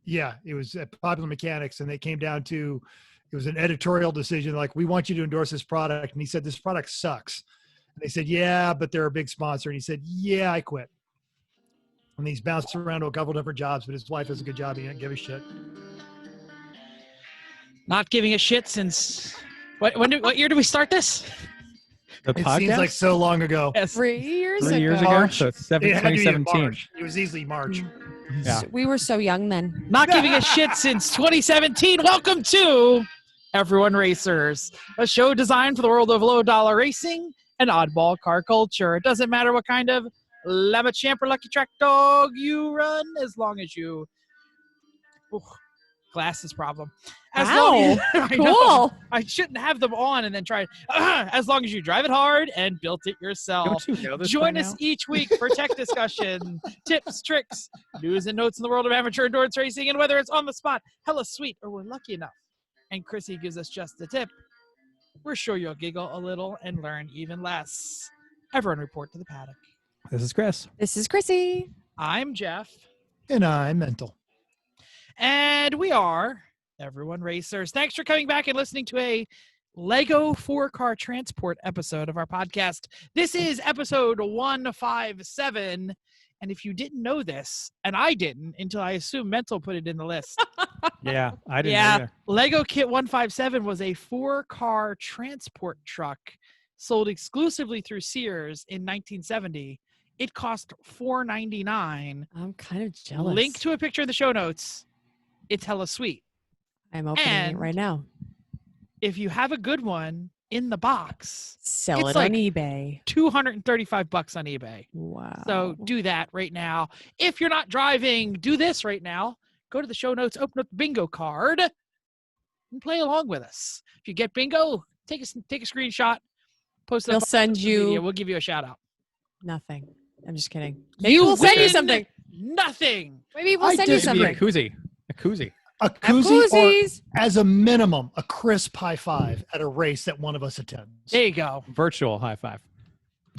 Yeah, it was at Popular Mechanics, and they came down to, it was an editorial decision. Like, we want you to endorse this product. And he said, this product sucks. And they said, yeah, but they're a big sponsor. And he said, yeah, I quit. And he's bounced around to a couple different jobs, but his wife has a good job. He didn't give a shit. Not giving a shit since what year did we start this? The It podcast? seems like so long ago. Yes. 3 years 3 ago. years ago? March. So it's It had to be in 2017. March. It was easily March. Yeah. We were so young then. Not giving a shit since 2017. Welcome to Everyone Racers, a show designed for the world of low-dollar racing and oddball car culture. It doesn't matter what kind of Lama Champ or Lucky Track dog you run, as long as you... Ooh, glasses problem. As long as, I know, Cool. I shouldn't have them on and then try. As long as you drive it hard and built it yourself. Don't you know this Join by us now? each week for tech discussion, tips, tricks, news, and notes in the world of amateur endurance racing, and whether it's on the spot, hella sweet, or we're lucky enough, and Chrissy gives us just a tip, we're sure you'll giggle a little and learn even less. Everyone report to the paddock. This is Chris. This is Chrissy. I'm Jeff, And I'm mental. and we are Everyone Racers. Thanks for coming back and listening to a Lego 4-car transport episode of our podcast. This is episode 157. And if you didn't know this, and I didn't until I assume Mental put it in the list. Yeah, I didn't know Yeah, either. Lego Kit 157 was a 4-car transport truck sold exclusively through Sears in 1970. It cost $4.99. I'm kind of jealous. Link to a picture in the show notes. It's hella sweet. I'm opening and- it right now. If you have a good one in the box, Sell It's it like- on eBay. $235 on eBay. Wow. So do that right now. If you're not driving, do this right now. Go to the show notes, open up the bingo card, and play along with us. If you get bingo, take a screenshot, post it We'll up on send social media. you We'll give you a shout out. nothing. I'm just kidding. You Maybe we'll send you win something. Nothing. Maybe we'll I send you disagree. Maybe a something. koozie. A koozie. A koozie, or Koozies. as a minimum, a crisp high five at a race that one of us attends. There you go. Virtual high five.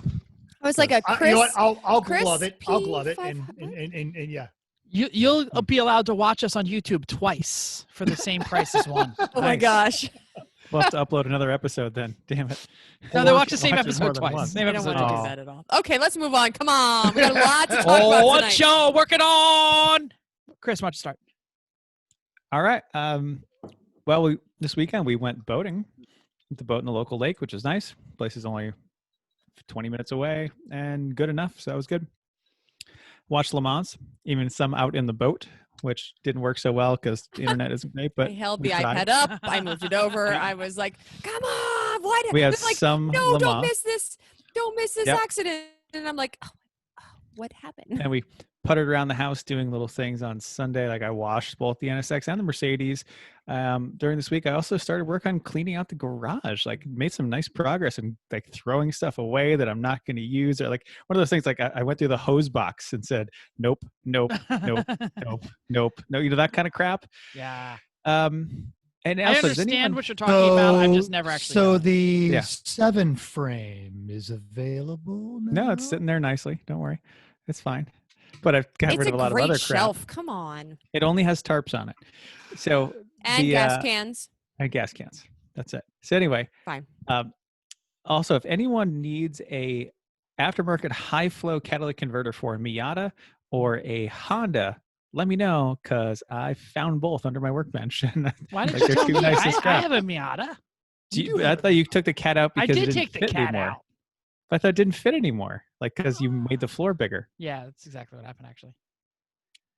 I was like a You Chris. know what? I'll Chris glove it. I'll P. glove it. 500? And yeah. You'll be allowed to watch us on YouTube twice for the same price as one. Oh my Nice. gosh. We'll have to upload another episode then. Damn it. No, they watch the same Watch it more episode than twice. once. Same I don't episode want to twice. do that at all. Okay, let's move on. Come on. We got a lot to talk Oh, about what tonight. show? Working on. Chris, why don't you start? All right. Well, this weekend we went boating. Went to boat in the local lake, which is nice. Place is only 20 minutes away and good enough. So that was good. Watched Le Mans, even some out in the boat, which didn't work so well because the internet isn't great. But I held we the tried. iPad up. I moved it over. I was like, come on. Why did We had it's like, some no, Le don't Mans. miss this. Don't miss this Yep. accident. And I'm like, oh, what happened? And we puttered around the house doing little things on Sunday. Like I washed both the NSX and the Mercedes. During this week, I also started work on cleaning out the garage, like made some nice progress and like throwing stuff away that I'm not going to use. Or like one of those things, like I went through the hose box and said, nope, nope, nope, nope, nope. No, you know, that kind of crap. Yeah. And I also, does understand anyone- what you're talking about. I've just never actually. So done it. the Yeah. 7 frame is available now? No, it's sitting there nicely. Don't worry. It's fine. But I've got It's rid a of a lot of great other crap. shelf. Come on. It only has tarps on it. So And the, gas cans. and gas cans. That's it. So anyway, Fine. Also, if anyone needs a aftermarket high flow catalytic converter for a Miata or a Honda, let me know because I found both under my workbench. And Why did like, you they're tell too me? nice to I scrap. have a Miata. I thought you took the cat out I because it did didn't take the fit cat anymore. out. I thought it didn't fit anymore, like because you made the floor bigger. Yeah, that's exactly what happened, actually.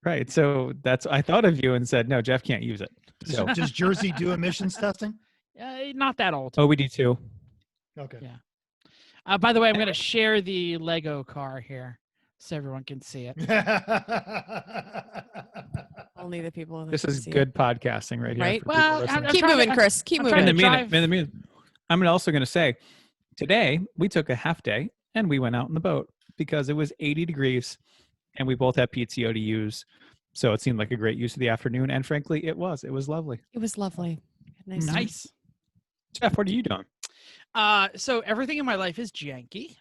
Right. So I thought of you and said, no, Jeff can't use it. So Does Jersey do emissions testing? Not that old. oh, we do too. Okay. Yeah. By the way, I'm going to share the Lego car here so everyone can see it. Only the people. that This can is see good podcasting right here. Right? for people Well, listening. I'm Keep trying to- moving, Chris. Keep I'm moving. trying In to the drive- minute, I'm also going to say today we took a half day and we went out in the boat because it was 80 degrees and we both had PTO to use. So it seemed like a great use of the afternoon. And frankly, it was lovely. It was lovely. Nice. Nice. Jeff, what are you doing? So everything in my life is janky.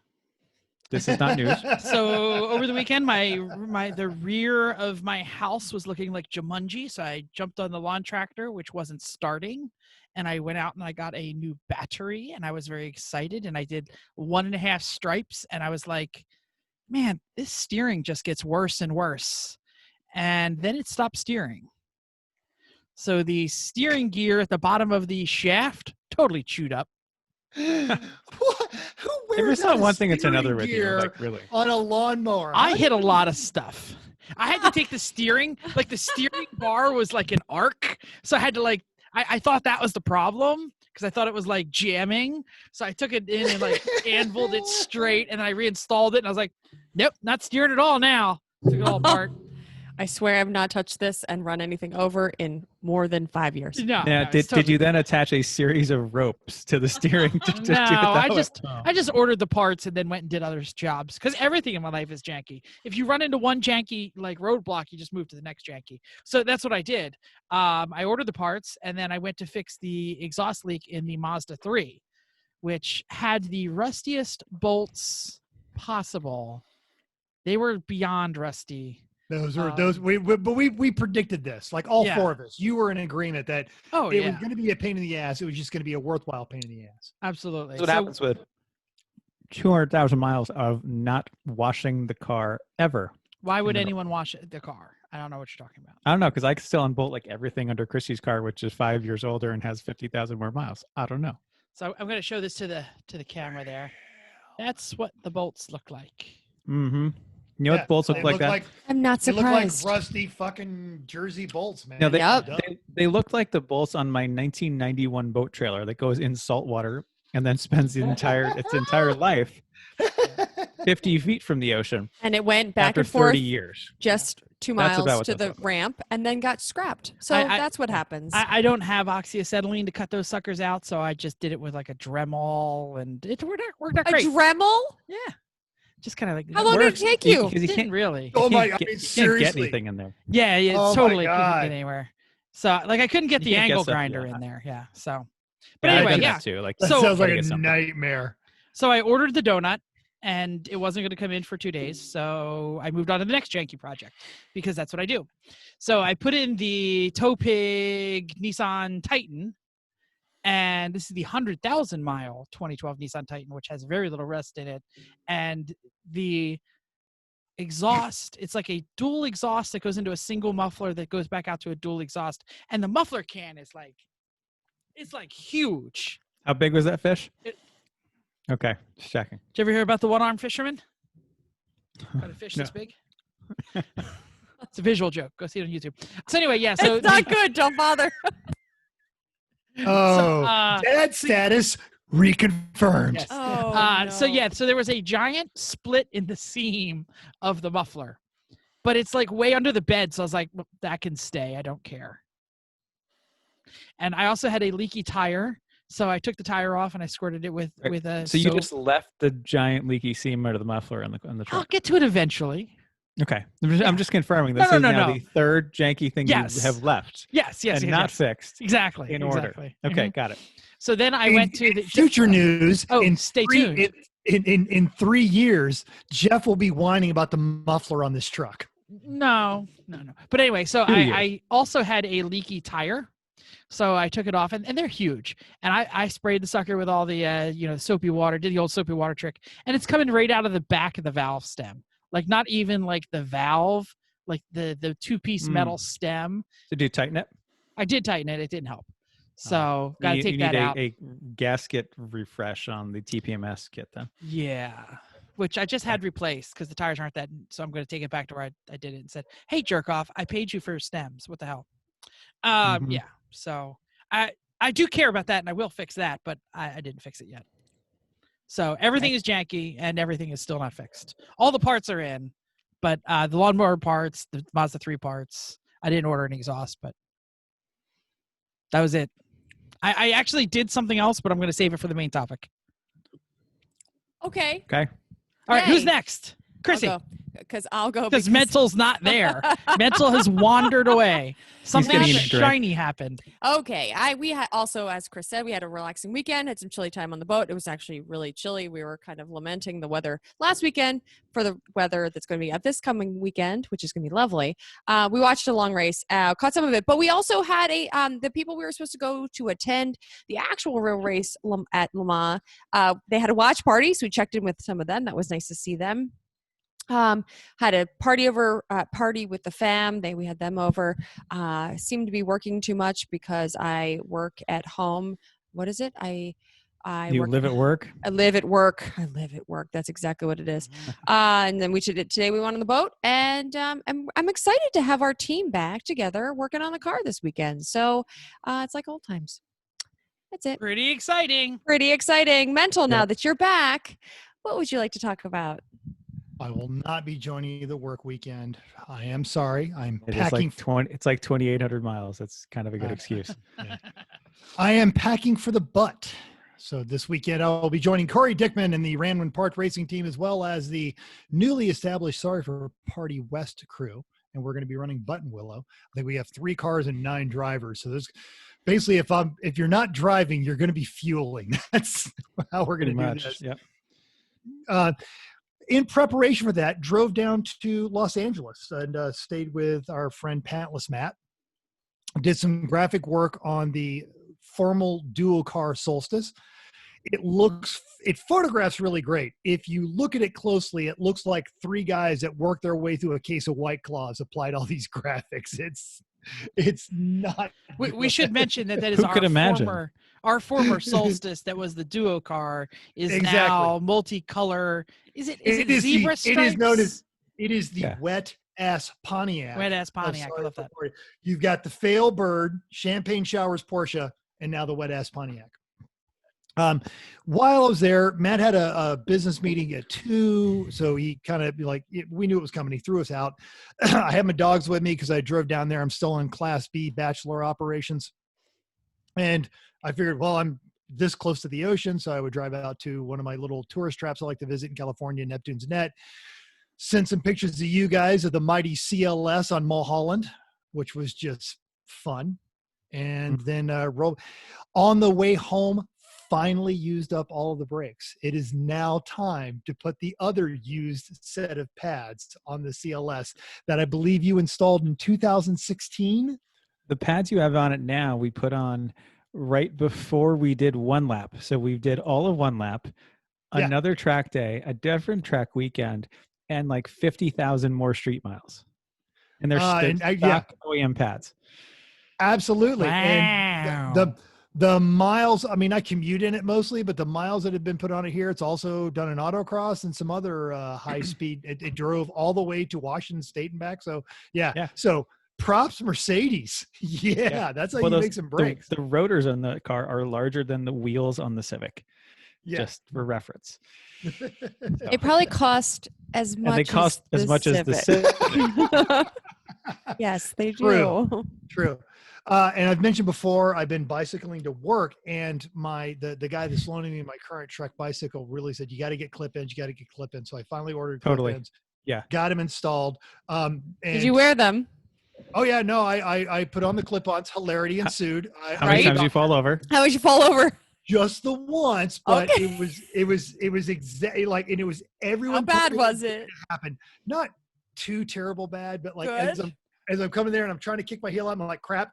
This is not news. So over the weekend, the rear of my house was looking like Jumanji. So I jumped on the lawn tractor, which wasn't starting. And I went out and I got a new battery and I was very excited. And I did 1.5 stripes. And I was like, man, this steering just gets worse and worse. And then it stopped steering. So the steering gear at the bottom of the shaft totally chewed up. What? Who If wears it's not out a one thing, it's another with you. gear Like, really. on a lawnmower? I hit a lot of stuff. I had to take the steering, like the steering bar was like an arc. So I had to like, I thought that was the problem because I thought it was like jamming. So I took it in and like anviled it straight and I reinstalled it and I was like, nope, not steering at all now. Took it all apart. I swear I've not touched this and run anything over in more than 5 years. No, Yeah. no, Did you then attach a series of ropes to the steering? To do it No, that way? I just ordered the parts and then went and did other jobs because everything in my life is janky. If you run into one janky like roadblock, you just move to the next janky. So that's what I did. I ordered the parts and then I went to fix the exhaust leak in the Mazda 3, which had the rustiest bolts possible. They were beyond rusty. We predicted this, like all Yeah. 4 of us. You were in agreement that Oh it yeah, was going to be a pain in the ass. It was just going to be a worthwhile pain in the ass. absolutely. That's what happens with 200,000 miles of not washing the car ever. Why would No. anyone wash the car? I don't know what you're talking about. I don't know, because I can still unbolt like everything under Chrissy's car, which is 5 years older and has 50,000 more miles. I don't know. So I'm going to show this to the camera there. That's what the bolts look like. Mm-hmm. You know what bolts look They like that? I'm not They look like surprised. rusty fucking Jersey bolts, man. No, they, Yep. they look like the bolts on my 1991 boat trailer that goes in salt water and then spends its entire life 50 feet from the ocean And it went back after and forth 30 years. just 2 That's about miles what to those the look like. ramp and then got scrapped. So I- that's what happens. I don't have oxyacetylene to cut those suckers out, so I just did it with like a Dremel, and it worked out a great. Dremel? Yeah, just kind of like How long did it take you? Because you Didn't can't really. Oh my you God! can't I mean, get- you can't seriously. get anything in there. Yeah, it's Oh my totally couldn't God. get anywhere. So like I couldn't get You the can't get angle stuff grinder like in that. there. Yeah. So, but Yeah, I've anyway, done yeah. that too. Like, That So- sounds like gotta a get something. nightmare. So I ordered the donut, and it wasn't going to come in for 2 days. So I moved on to the next janky project because that's what I do. So I put in the Tow Pig Nissan Titan, and this is the 100,000 mile 2012 Nissan Titan, which has very little rust in it, and the exhaust, it's like a dual exhaust that goes into a single muffler that goes back out to a dual exhaust, and the muffler can is like, it's like huge. How big was that fish? It- Okay, just checking. Did you ever hear about the one-armed fisherman? About a fish this big? It's a visual joke. Go see it on YouTube. So anyway, yeah. So it's not good. Don't bother. Oh, uh, dad status reconfirmed. yes. Oh, So no. yeah, so there was a giant split in the seam of the muffler, but it's like way under the bed. So I was like, well, that can stay. I don't care. And I also had a leaky tire, so I took the tire off and I squirted it with a. So you soap. just left the giant leaky seam out of the muffler on the I'll truck. get to it eventually. Okay, I'm just confirming No, this no, is no, now no. the third janky thing Yes. you have left Yes, yes, and yes, not yes. fixed Exactly. in order. exactly. Okay, Mhm. got it. So then I In- went to in the future news. Oh, in stay three- tuned. In 3 years, Jeff will be whining about the muffler on this truck. No. But anyway, so 2 years. I also had a leaky tire. So I took it off, and they're huge. And I sprayed the sucker with all the soapy water, did the old soapy water trick, and it's coming right out of the back of the valve stem. Like not even like the valve, like the two-piece metal stem. Did you tighten it? I did tighten it. It didn't help. So got to You take need that out. a gasket refresh on the TPMS kit then. Yeah. Which I just had replaced because the tires aren't that. So I'm going to take it back to where I did it and said, hey, jerk off, I paid you for stems. What the hell? Mhm. Yeah. So I do care about that and I will fix that, but I didn't fix it yet. So everything is janky and everything is still not fixed. All the parts are in, but the lawnmower parts, the Mazda 3 parts, I didn't order an exhaust, but that was it. I actually did something else, but I'm going to save it for the main topic. Okay. Okay. All right. Who's Yay. next? Chrissy. Because I'll go. Because Mental's not there. Mental has wandered away. Something getting a drink. shiny happened. Okay. We had also, as Chris said, we had a relaxing weekend, had some chilly time on the boat. It was actually really chilly. We were kind of lamenting the weather last weekend for the weather that's going to be at this coming weekend, which is going to be lovely. We watched a long race, caught some of it, but we also had the people we were supposed to go to attend the actual real race at Le Mans. They had a watch party, so we checked in with some of them. That was nice to see them. Had a party with the fam. We had them over. Seemed to be working too much because I work at home. What is it? You live at work? I live at work. I live at work. That's exactly what it is. And then today we went on the boat, and I'm excited to have our team back together working on the car this weekend. So it's like old times. That's it. Pretty exciting. Pretty exciting. Mental, now that you're back, what would you like to talk about? I will not be joining you the work weekend. I am sorry. I'm It's packing. It's like 2,800 miles. That's kind of a good excuse. Yeah. I am packing for the butt. So this weekend I will be joining Corey Dickman and the Ranwin Park Racing team, as well as the newly established Sorry for Party West crew. And we're going to be running Button Willow. I think we have 3 cars and 9 drivers. So there's basically, if you're not driving, you're going to be fueling. That's how we're going to do this. Yep. In preparation for that, drove down to Los Angeles and stayed with our friend Pantless Matt. Did some graphic work on the formal dual car Solstice. It photographs really great. If you look at it closely, it looks like 3 guys that worked their way through a case of White Claws applied all these graphics. It's not. We should mention that is Who could imagine? Our former Solstice that was the duo car is now multicolor. Is it zebra stripes? It is the wet ass Pontiac. Wet ass Pontiac. I love that. You've got the Fail Bird, Champagne Showers Porsche, and now the wet ass Pontiac. While I was there, Matt had a business meeting at 2, so he kind of we knew it was coming. He threw us out. I had my dogs with me because I drove down there. I'm still in Class B bachelor operations, and I figured, well, I'm this close to the ocean, so I would drive out to one of my little tourist traps I like to visit in California, Neptune's Net. Send some pictures to you guys of the mighty CLS on Mulholland, which was just fun, and then on the way home. Finally used up all of the brakes. It is now time to put the other used set of pads on the CLS that I believe you installed in 2016. The pads you have on it now, we put on right before we did one lap. So we did all of one lap, another track day, a different track weekend, and like 50,000 more street miles. And they're stock OEM pads. Absolutely. Wow. And the miles, I mean, I commute in it mostly, but the miles that have been put on it here, it's also done an autocross and some other high speed. It drove all the way to Washington State and back. So yeah. So props Mercedes. That's how you make some brakes. The rotors on the car are larger than the wheels on the Civic. Just for reference. It probably cost as much. And they cost as much as the Civic. Yes, they do. True. And I've mentioned before, I've been bicycling to work, and the guy that's loaning me my current Trek bicycle really said, you got to get clip-ins. So I finally ordered clip-ins. Yeah. Got them installed. And did you wear them? Oh yeah, no, I put on the clip-ons. Hilarity ensued. How many times you fall over? How would you fall over? Just the once, but it was exactly like, and it was everyone. How bad was it? Happened. Not too terrible bad, but like Good. as I'm coming there and I'm trying to kick my heel out, I'm like crap,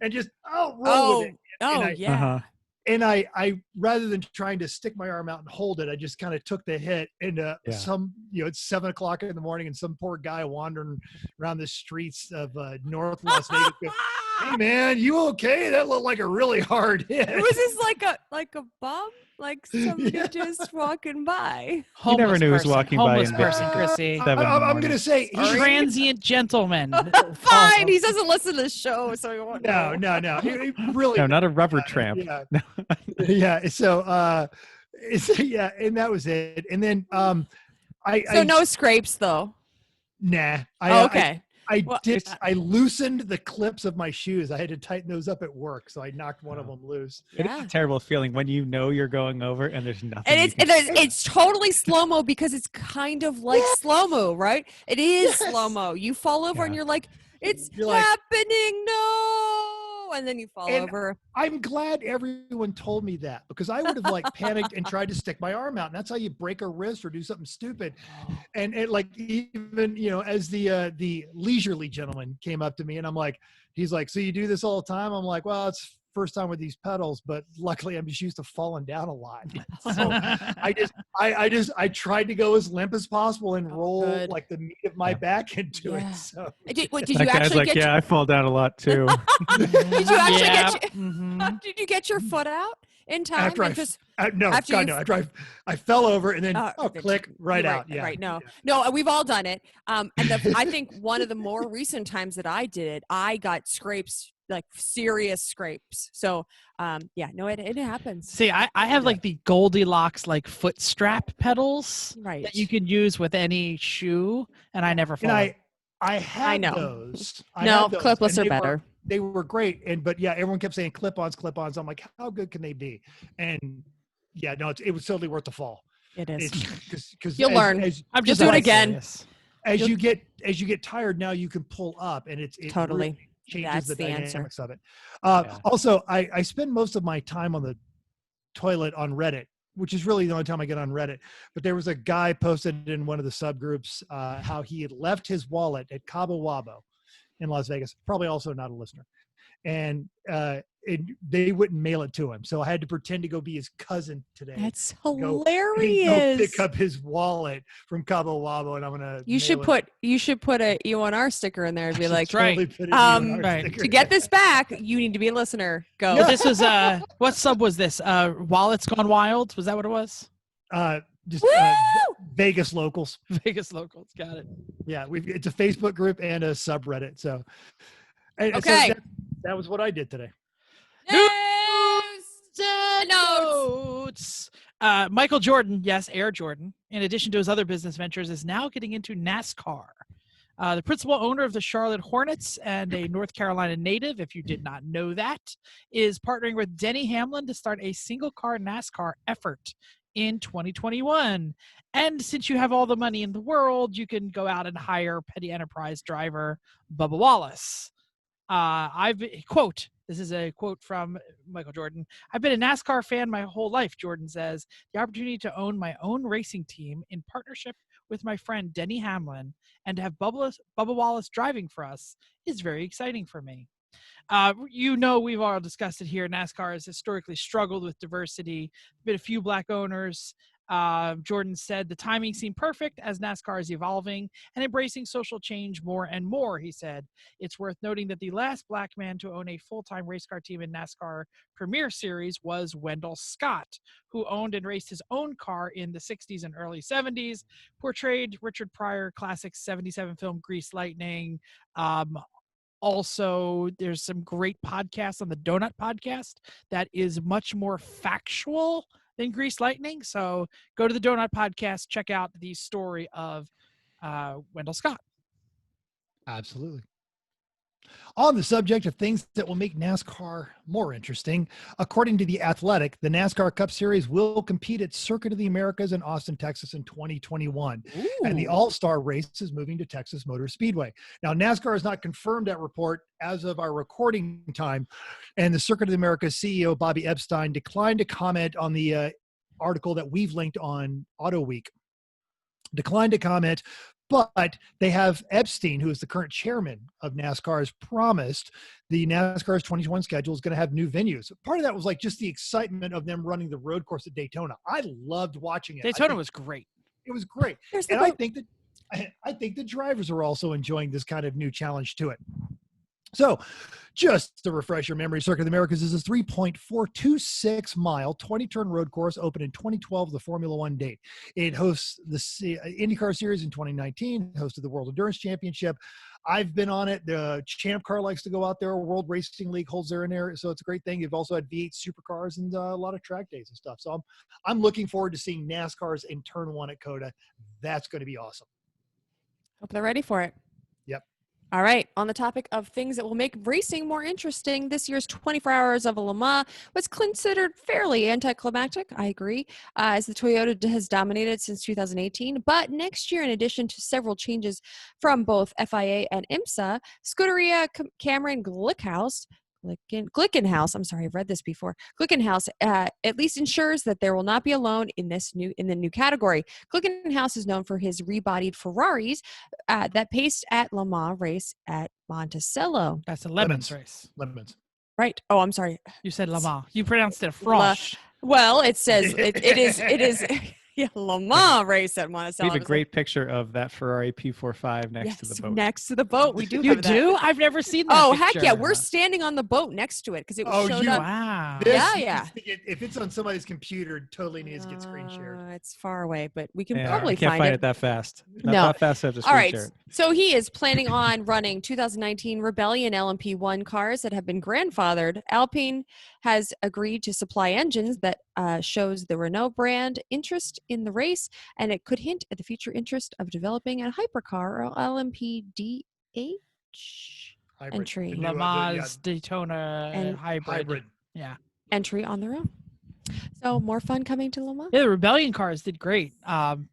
and just roll with it. And I rather than trying to stick my arm out and hold it, I just kind of took the hit. And it's 7:00 in the morning, and some poor guy wandering around the streets of North Las Vegas goes, "Hey man, you okay? That looked like a really hard hit." Was this like a bum? Like somebody just walking by? You never knew who was walking by. Homeless person, Chrissy. I'm going to say transient gentleman. Fine. He doesn't listen to the show, so he won't know. No. He really. No, not a rubber tramp. Yeah. So, and that was it. And then, So no scrapes though. Nah. Okay. I Well, did. I loosened the clips of my shoes. I had to tighten those up at work, so I knocked one of them loose. It is Yeah. a terrible feeling when you know you're going over and there's nothing. And you can it's totally slow mo because it's kind of like slow mo, right? It is slow mo. You fall over and Yeah. you're like, it's You're like- happening, no, and then you fall And over. I'm glad everyone told me that, because I would have like panicked and tried to stick my arm out. And that's how you break a wrist or do something stupid. And it, like, even, as the leisurely gentleman came up to me and he's like, so you do this all the time? I'm like, well, it's first time with these pedals, but luckily I'm just used to falling down a lot. So I tried to go as limp as possible and roll good. like the meat of my back into Yeah. it. So Did that you guy's actually like, get yeah, I fall down a lot too. did you actually Yeah. get Mhm. did you get your foot out in time? after and just no, after God, you- no, I fell over and then then click right you're out. Yeah. Right. No, we've all done it. And I think one of the more recent times that I did it, I got scrapes, like serious scrapes. So, it happens. See, I have Yeah. like the Goldilocks like foot strap pedals Right. that you can use with any shoe, and I never fall. And I had know. those. No, had those, clipless and are they better. They were great. But yeah, everyone kept saying clip-ons. I'm like, how good can they be? And yeah, no, it was totally worth the fall. It is. Because You'll learn. I'm just do it like again. curious. as you get tired, now you can pull up, and it Totally. really changes That's the the answer. dynamics of it. Yeah. Also, I spend most of my time on the toilet on Reddit, which is really the only time I get on Reddit. But there was a guy posted in one of the subgroups how he had left his wallet at Cabo Wabo in Las Vegas, probably also not a listener. And they wouldn't mail it to him. So I had to pretend to go be his cousin today. That's Go hilarious. pick up his wallet from Cabo Wabo, and I'm gonna. You should put a UNR sticker in there and be like, right. right. To get this back, you need to be a listener. Go. Well, this was what sub was this? Wallets Gone Wild? Was that what it was? Just Woo! Vegas locals. Vegas locals. Got it. Yeah, it's a Facebook group and a subreddit. So, Okay. So that was what I did today. Notes. Michael Jordan, yes, Air Jordan, in addition to his other business ventures, is now getting into NASCAR. The principal owner of the Charlotte Hornets and a North Carolina native, if you did not know that, is partnering with Denny Hamlin to start a single-car NASCAR effort in 2021. And since you have all the money in the world, you can go out and hire petty enterprise driver Bubba Wallace. This is a quote from Michael Jordan. I've been a NASCAR fan my whole life, Jordan says. The opportunity to own my own racing team in partnership with my friend Denny Hamlin and to have Bubba Wallace driving for us is very exciting for me. We've all discussed it here. NASCAR has historically struggled with diversity. There's been a few black owners. Jordan said the timing seemed perfect as NASCAR is evolving and embracing social change more and more. He said, it's worth noting that the last black man to own a full-time race car team in NASCAR Premier Series was Wendell Scott, who owned and raced his own car in the 60s and early 70s, portrayed Richard Pryor classic 77 film Grease Lightning. Also, there's some great podcasts on the Donut Podcast that is much more factual than Grease Lightning. So go to the Donut Podcast, check out the story of Wendell Scott. Absolutely. On the subject of things that will make NASCAR more interesting, according to The Athletic, the NASCAR Cup Series will compete at Circuit of the Americas in Austin, Texas in 2021. Ooh. And the All-Star race is moving to Texas Motor Speedway. Now, NASCAR has not confirmed that report as of our recording time. And the Circuit of the Americas CEO, Bobby Epstein, declined to comment on the article that we've linked on Auto Week. Declined to comment. But they have Epstein, who is the current chairman of NASCAR, has promised the NASCAR's 2021 schedule is going to have new venues. Part of that was like just the excitement of them running the road course at Daytona. I loved watching it. Daytona was great. It was great. And I think the drivers are also enjoying this kind of new challenge to it. So just to refresh your memory, Circuit of the Americas is a 3.426 mile, 20-turn road course opened in 2012, the Formula One date. It hosts the IndyCar Series in 2019, hosted the World Endurance Championship. I've been on it. The Champ Car likes to go out there. World Racing League holds there in there. So it's a great thing. You've also had V8 supercars and a lot of track days and stuff. So I'm looking forward to seeing NASCAR's in Turn 1 at COTA. That's going to be awesome. Hope they're ready for it. Yep. All right. On the topic of things that will make racing more interesting, this year's 24 Hours of Le Mans was considered fairly anticlimactic. I agree, as the Toyota has dominated since 2018. But next year, in addition to several changes from both FIA and IMSA, Scuderia Cameron Glickenhaus, I'm sorry, I've read this before. Glickenhaus at least ensures that there will not be alone in the new category. Glickenhaus is known for his rebodied Ferraris that paced at Le Mans race at Monticello. That's a Lemons race. Lemons. Right. Oh, I'm sorry. You said Le Mans. You pronounced it French. Well, it says it is yeah, Le Mans race at We Monticello. have a great picture of that Ferrari P45 next to the boat. Next to the boat. We do You have that. do? I've never seen that. Oh, heck yeah. picture. We're standing on the boat next to it because it showed up. Wow. Yeah. If it's on somebody's computer, it totally needs to get screen shared. It's far away, but we can Yeah, probably I can't find find it. it that fast. No. Not fast enough to All screen right. share it. So he is planning on running 2019 Rebellion LMP1 cars that have been grandfathered. Alpine has agreed to supply engines that shows the Renault brand interest in the race, and it could hint at the future interest of developing a hypercar or LMPDH Hybrid. entry. The new, Le Mans Daytona and hybrid. Yeah. Entry on their own. So more fun coming to Le Mans. Yeah, the Rebellion cars did great.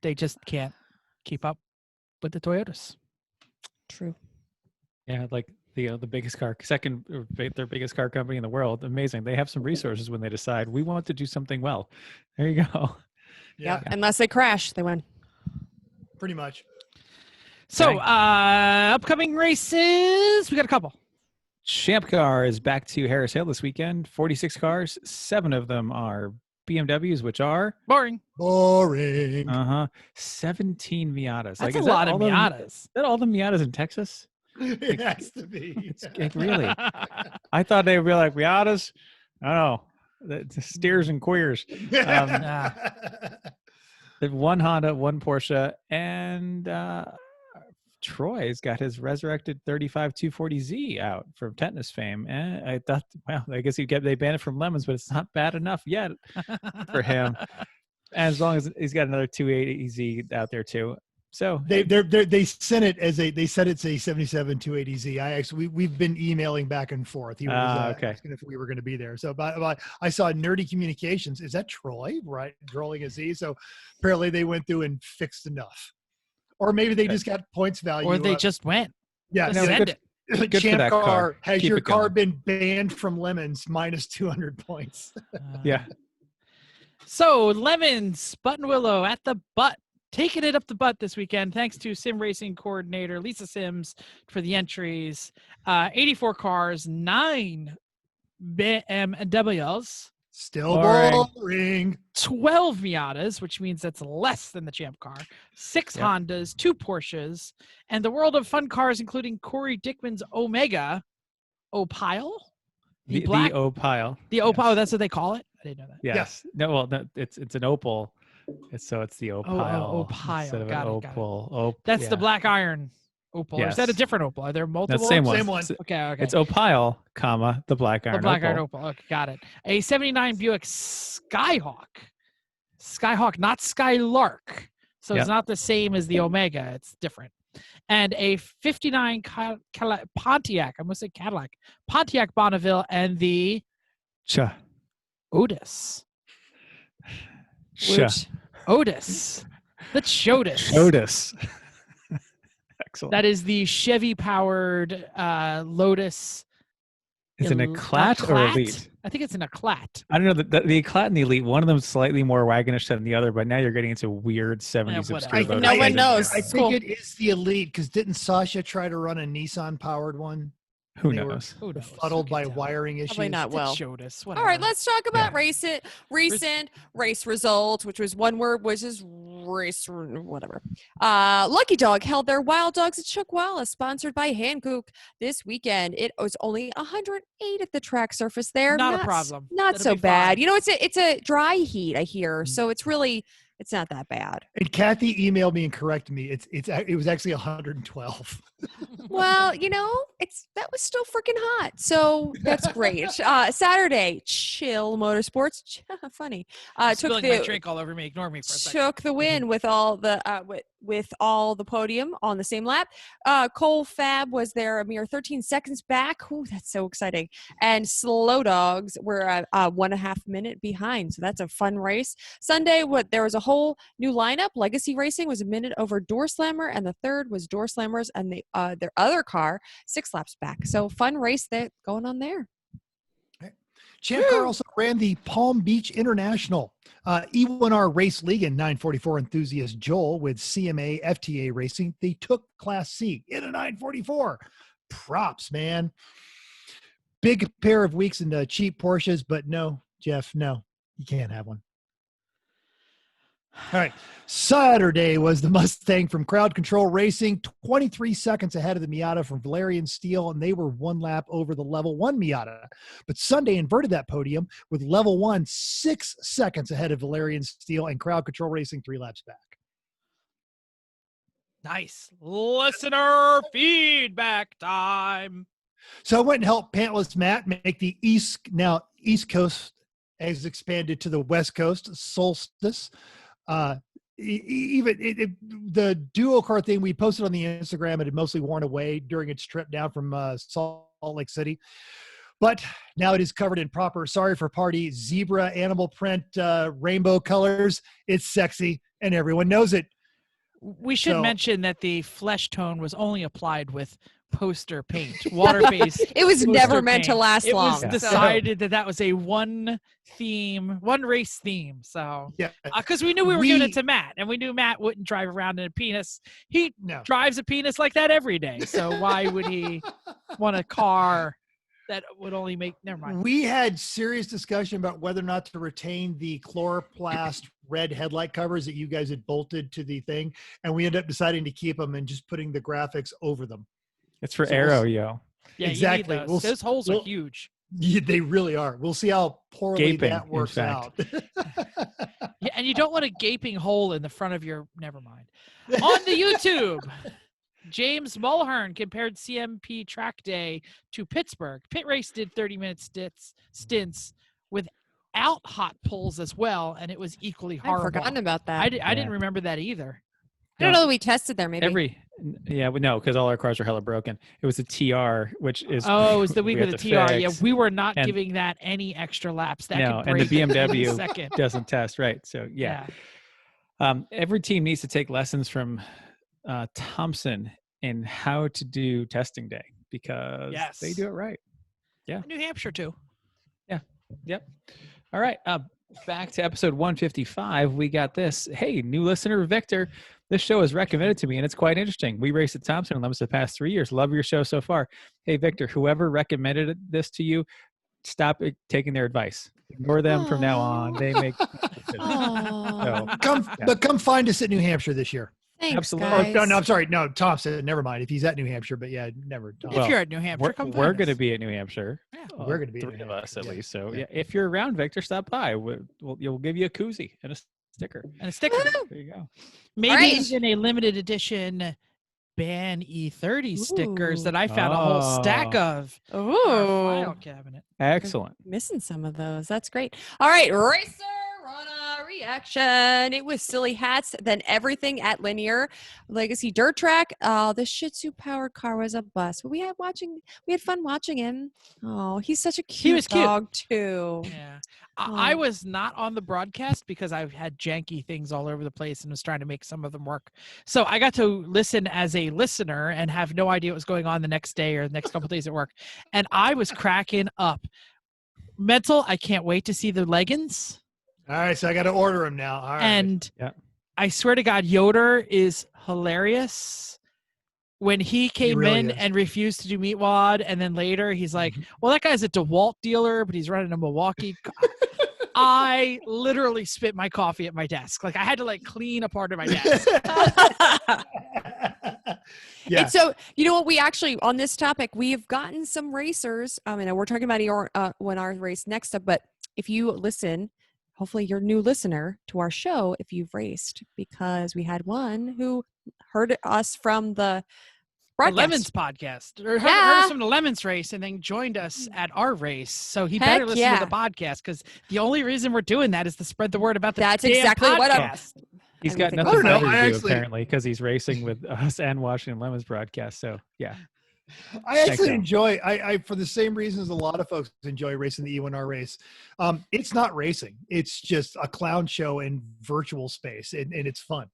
They just can't keep up with the Toyotas. True. Yeah, like the biggest car, their biggest car company in the world. Amazing. They have some resources when they decide we want to do something well. There you go. Yeah, Yep. Unless they crash, they win. pretty much. So, Okay. upcoming races, we got a couple. Champ Car is back to Harris Hill this weekend. 46 cars. 7 of them are BMWs, which are Boring. Boring. 17 Miatas. That's is a that lot of all the- Miatas. Is that all the Miatas in Texas? It has to be. Like, really? I thought they would be like Miatas. I don't know. The steers and queers. Nah. There's one Honda, one Porsche, and Troy's got his resurrected 35 240Z out from tetanus fame. And I thought, well, I guess they banned it from Lemons, but it's not bad enough yet for him. And as long as he's got another 280Z out there too. So they sent it they said it's a 77 280Z. We've been emailing back and forth. He was okay. asking if we were going to be there. So but I saw Nerdy Communications. Is that Troy? Right, rolling a Z. So apparently they went through and fixed enough, or maybe they just got points value. Or they just went. yeah. Just send it. good for Champ that car. car. Has Keep your it going. car been banned from Lemons minus 200 points? yeah. So, Lemons, Button Willow at the butt. Taking it up the butt this weekend, thanks to sim racing coordinator Lisa Sims for the entries. 84 cars, 9 BMWs, Still Boring. boring. 12 Miatas, which means that's less than the Champ car, 6 Yep. Hondas, 2 Porsches, and the world of fun cars, including Corey Dickman's Omega Opile. The black, Opile. the Opile, Yes. that's what they call it? I didn't know that. Yes. No, well, no, it's an opal. It's the opile. opile. Instead of Got an it, got it. opal. That's yeah. the black iron opal. Or is that a Yes. different opal? Are there multiple? That's the same one. Same one. Okay. It's opile, comma, the black iron The black opal. iron opal. Okay, got it. A 79 Buick Skyhawk. Skyhawk, not Skylark. So Yep. it's not the same as the Omega. It's different. And a 59 Pontiac. I must say Cadillac. Pontiac Bonneville and the Cha. Otis. Cha. Woot. Otis. The Chotis. Otis. Excellent. That is the Chevy powered Lotus. Is it an Eclat or Elite? I think it's an Eclat. I don't know. The Eclat and the Elite, one of them slightly more wagonish than the other, but now you're getting into weird 70s whatever. obscure I- Lotus. no one knows. I It's think cool. it is the Elite because didn't Sasha try to run a Nissan powered one? Who They were knows? Who knows? Befuddled Who by can tell? wiring issues. Probably not well. Chotis. All right, let's talk about Yeah. recent race results, which was one word, which is race, whatever. Lucky Dog held their Wild Dogs at Chuckwalla, sponsored by Hankook this weekend. It was only 108 at the track surface there. Not a problem. Not That'll so be bad. fine. You know, it's a dry heat, I hear, Mm. so it's not that bad. And Kathy emailed me and corrected me. It was actually 112. Well, you know, that was still freaking hot, so that's great. Saturday, Chill Motorsports, funny. Took Spilling my the drink all over me. Ignore me for a second. took the win with all the with all the podium on the same lap. Cole Fab was there a mere 13 seconds back. Ooh, that's so exciting. And Slow Dogs were 1.5 minutes behind. So that's a fun race. Sunday, there was a whole new lineup. Legacy Racing was a minute over Door Slammer, and the third was Door Slammers and their other car 6 laps back. So fun race that going on there. Champ Car also ran the Palm Beach International E1R Race League in 944 enthusiast Joel with CMA FTA Racing. They took Class C in a 944. Props, man. Big pair of weeks in the cheap Porsches, but no, Jeff, no, you can't have one. All right. Saturday was the Mustang from Crowd Control Racing, 23 seconds ahead of the Miata from Valerian Steel, and they were 1 lap over the level 1 Miata. But Sunday inverted that podium with level 1 6 seconds ahead of Valerian Steel and Crowd Control Racing 3 laps back. Nice. Listener feedback time. So I went and helped Pantless Matt make the East Coast has expanded to the West Coast Solstice. The duo car thing we posted on the Instagram, it had mostly worn away during its trip down from Salt Lake City, but now it is covered in proper Sorry for Party zebra animal print rainbow colors. It's sexy and everyone knows it. We should mention that the flesh tone was only applied with poster paint, water-based. It was never meant paint. to last long. It was decided that was a one race theme. So, yeah, because we knew we were giving it to Matt, and we knew Matt wouldn't drive around in a penis. He drives a penis like that every day. So why would he want a car that would only make? Never mind. We had serious discussion about whether or not to retain the chloroplast red headlight covers that you guys had bolted to the thing, and we ended up deciding to keep them and just putting the graphics over them. It's for aero, yo. Yeah, exactly. Those holes are huge. Yeah, they really are. We'll see how poorly that works out. Yeah, and you don't want a gaping hole in the front of your. Never mind. On the YouTube, James Mulhern compared CMP Track Day to Pittsburgh. Pit Race did 30-minute stints without hot pulls as well, and it was equally horrible. I've forgotten about that. I didn't remember that either. I don't know that we tested there, maybe. No, because all our cars are hella broken. It was a TR, which is it was the week of the TR. Fix. Yeah, we were not giving that any extra laps. That could break and the BMW second. doesn't test, right? So yeah. Every team needs to take lessons from Thompson in how to do testing day because they do it right. Yeah, New Hampshire too. Yeah. Yep. All right. Back to episode 155. We got this. Hey, new listener Victor. This show is recommended to me, and it's quite interesting. We raced at Thompson and Lemons the past 3 years. Love your show so far. Hey, Victor, whoever recommended this to you, stop taking their advice. Ignore them from now on. They make come find us at New Hampshire this year. Thanks, absolutely. guys. No, I'm sorry. No, Thompson. Never mind. If he's at New Hampshire, but yeah, never. Thompson. If you're at New Hampshire, we're going to be at New Hampshire. Yeah. We're going to be 3 of us at least. So yeah, if you're around, Victor, stop by. You'll give you a koozie and a sticker. There you go. Maybe even a limited edition Ban E30 stickers that I found a whole stack of. Ooh. In our file cabinet. Excellent. Missing some of those. That's great. All right, Racer Rana reaction. It was silly hats, then everything at Linear Legacy Dirt Track. The Shih Tzu powered car was a bust, but we had fun watching him. Oh, he's such a cute dog too. Yeah. I was not on the broadcast because I had janky things all over the place and was trying to make some of them work. So I got to listen as a listener and have no idea what was going on the next day or the next couple of days at work. And I was cracking up. Mental, I can't wait to see the leggings. All right, so I got to order them now. All right. And I swear to God, Yoder is hilarious. When he came in and refused to do meat wad, and then later he's like, well, that guy's a DeWalt dealer, but he's running a Milwaukee. I literally spit my coffee at my desk. Like I had to clean a part of my desk. Yeah. And so, you know what? We actually, on this topic, we have gotten some racers. We're talking about when our race next up, but if you listen, hopefully you're a new listener to our show if you've raced, because we had one who heard us from the broadcast. Lemons podcast. Or heard us from the Lemons race and then joined us at our race. So he better listen to the podcast because the only reason we're doing that is to spread the word about the That's exactly podcast. He's And we got think nothing I don't know, better to I do actually- apparently because he's racing with us and Washington Lemons broadcast. So yeah, I actually Al. enjoy, I for the same reasons a lot of folks enjoy racing the E1R race. It's not racing. It's just a clown show in virtual space, and it's fun.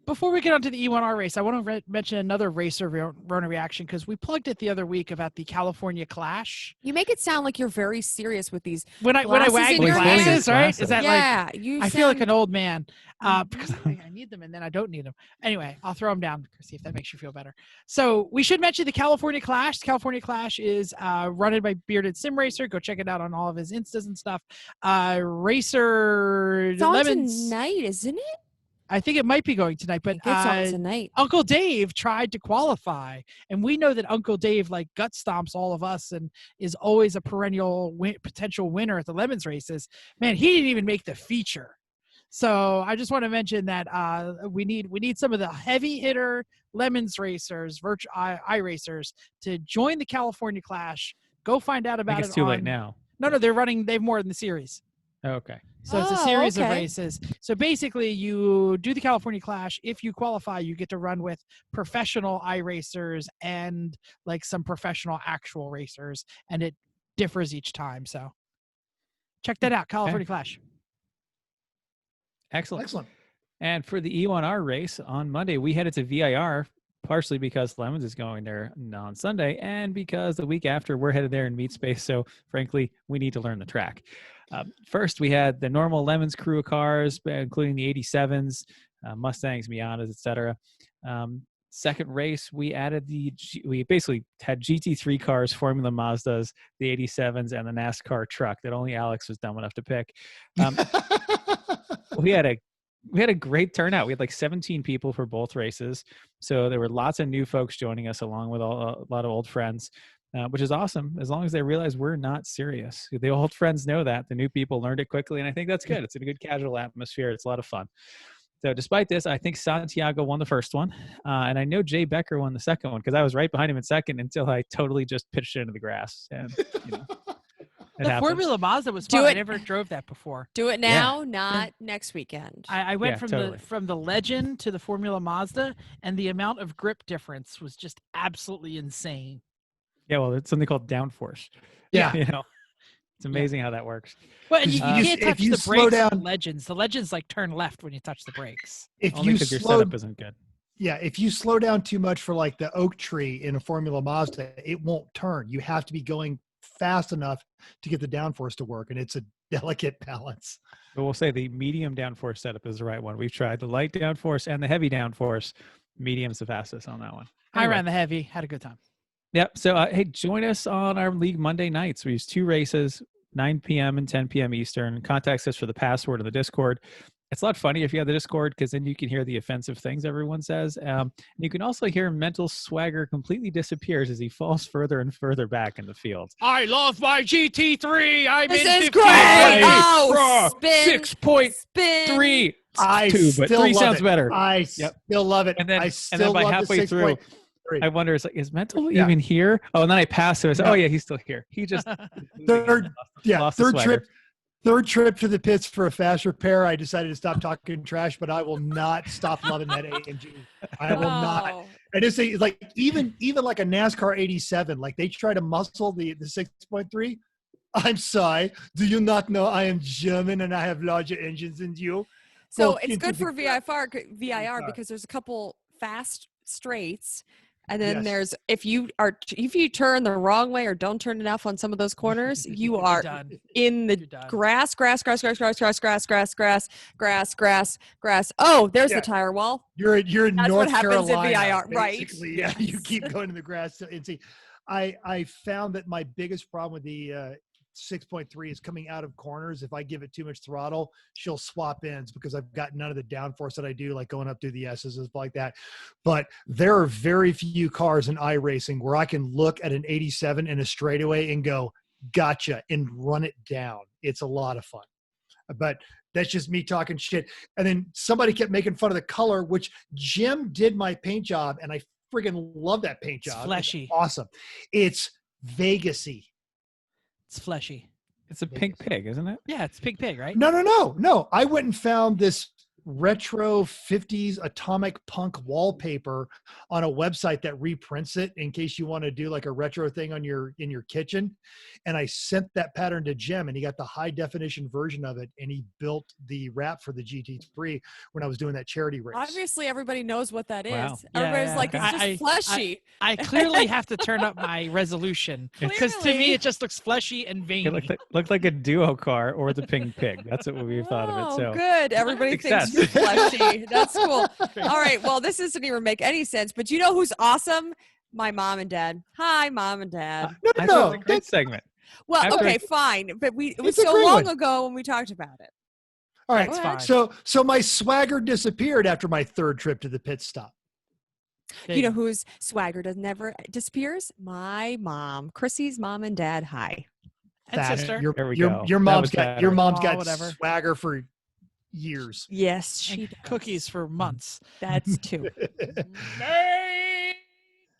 Before we get on to the E1R race, I want to mention another racer Rona reaction because we plugged it the other week about the California Clash. You make it sound like you're very serious with these. When I Glasses wag in the your glasses, hand? right? Is that yeah, like you I feel like sound- an old man because I need them and then I don't need them. Anyway, I'll throw them down, Chrissy, if that makes you feel better. So we should mention the California Clash. The California Clash is run by Bearded Sim Racer. Go check it out on all of his Instas and stuff. Racer It's on Lemons. tonight, isn't it? I think it might be going tonight, but It's on tonight. Uncle Dave tried to qualify, and we know that Uncle Dave like gut stomps all of us and is always a perennial potential winner at the Lemons races. Man, he didn't even make the feature. So I just want to mention that we need some of the heavy hitter Lemons racers, virtual iRacers, to join the California Clash. Go find out I about think it. it's too late now. No, they're running. They have more in the series. Oh, okay. So it's a Oh, series of okay. races. So basically, you do the California Clash. If you qualify, you get to run with professional iRacers and like some professional actual racers, and it differs each time. So check that out, California Clash. Excellent. Excellent. And for the E1R race on Monday, we headed to VIR, partially because Lemons is going there on Sunday, and because the week after we're headed there in meet space. So frankly, we need to learn the track. First, we had the normal Lemons crew of cars, including the 87s, Mustangs, Miatas, etc. Second race, we added we basically had GT3 cars, Formula Mazdas, the 87s, and the NASCAR truck that only Alex was dumb enough to pick. We had a great turnout. We had like 17 people for both races. So there were lots of new folks joining us along with a lot of old friends, which is awesome as long as they realize we're not serious. The old friends know that. The new people learned it quickly, and I think that's good. It's a good casual atmosphere. It's a lot of fun. So despite this, I think Santiago won the first one, and I know Jay Becker won the second one because I was right behind him in second until I totally just pitched it into the grass. And it The happens. Formula Mazda was Do fun. I it. never drove that before. Do it now, not next weekend. I went Yeah, from the Legend to the Formula Mazda, and the amount of grip difference was just absolutely insane. Yeah, well, it's something called downforce. Yeah. It's amazing how that works. Well, and you You- can't if touch you the slow brakes on down- Legends. The Legends like turn left when you touch the brakes. If Only you because your slow, setup isn't good. yeah, if you slow down too much for like the oak tree in a Formula Mazda, it won't turn. You have to be going fast enough to get the downforce to work, and it's a delicate balance. But we'll say the medium downforce setup is the right one. We've tried the light downforce and the heavy downforce. Medium's the fastest on that one. I Anyway. ran the heavy, had a good time. Yep. So, hey, join us on our league Monday nights. We use 2 races, 9 p.m. and 10 p.m. Eastern. Contact us for the password in the Discord. It's a lot funnier if you have the Discord because then you can hear the offensive things everyone says. You can also hear mental swagger completely disappears as he falls further and further back in the field. I love my GT3. I'm This in is 15th great! place. Oh, spin, 6.3. spin. I 2, but still 3 love sounds it. better. I Yep. still love it. And then- I and still then by love halfway the through, 6.3. I wonder, it's like, is mental Yeah. even here? Oh, and then I passed him. I said, No. oh, yeah, he's still here. He just Third, yeah, lost the third trip to the pits for a fast repair. I decided to stop talking trash, but I will not stop loving that AMG. I will not. Oh. I just say, like, even like a NASCAR 87, like they try to muscle the 6.3. I'm sorry. Do you not know I am German and I have larger engines than you? So Well, it's into good the for crap. VIR because there's a couple fast straights, and then Yes. there's if you turn the wrong way or don't turn enough on some of those corners, you are done. in the You're done. grass. Oh, there's Yeah. the tire wall. You're in That's North what happens in Carolina, VIR, right? basically. Yeah, you Yes. keep going in the grass and see. I found that my biggest problem with the 6.3 is coming out of corners. If I give it too much throttle, she'll swap ends because I've got none of the downforce that I do, like going up through the S's and stuff like that. But there are very few cars in iRacing where I can look at an 87 in a straightaway and go, gotcha, and run it down. It's a lot of fun. But that's just me talking shit. And then somebody kept making fun of the color, which Jim did my paint job, and I friggin' love that paint It's job. fleshy. It's awesome. It's Vegas-y. It's fleshy. It's a pink pig, isn't it? Yeah, it's pig, right? No. I went and found this retro 50s atomic punk wallpaper on a website that reprints it in case you want to do like a retro thing on in your kitchen. And I sent that pattern to Jim, and he got the high definition version of it, and he built the wrap for the GT3 when I was doing that charity race. Obviously, everybody knows what that is. Wow. Everybody's Yeah, like, yeah. it's just fleshy. I clearly have to turn up my resolution because to me Clearly. it just looks fleshy and veiny. It looked like a duo car or the pink pig. That's what we thought of it. Oh, So good. Everybody Success. thinks you're fleshy. That's cool. All right. Well, this doesn't even make any sense, but you know who's awesome? My mom and dad. Hi, mom and dad. No, I no, thought it was a great that's- segment. Well, After- okay, fine. But it was It's a so great long one. ago when we talked about it. all right. That's Go fine. ahead. So my swagger disappeared after my third trip to the pit stop. There You know go. whose swagger never disappears? My mom. Chrissy's mom and dad. Hi. And Fat. sister. There we go. Your That mom's was got better. Oh, whatever. swagger for years. Yes, she And does. cookies for months. That's two. Main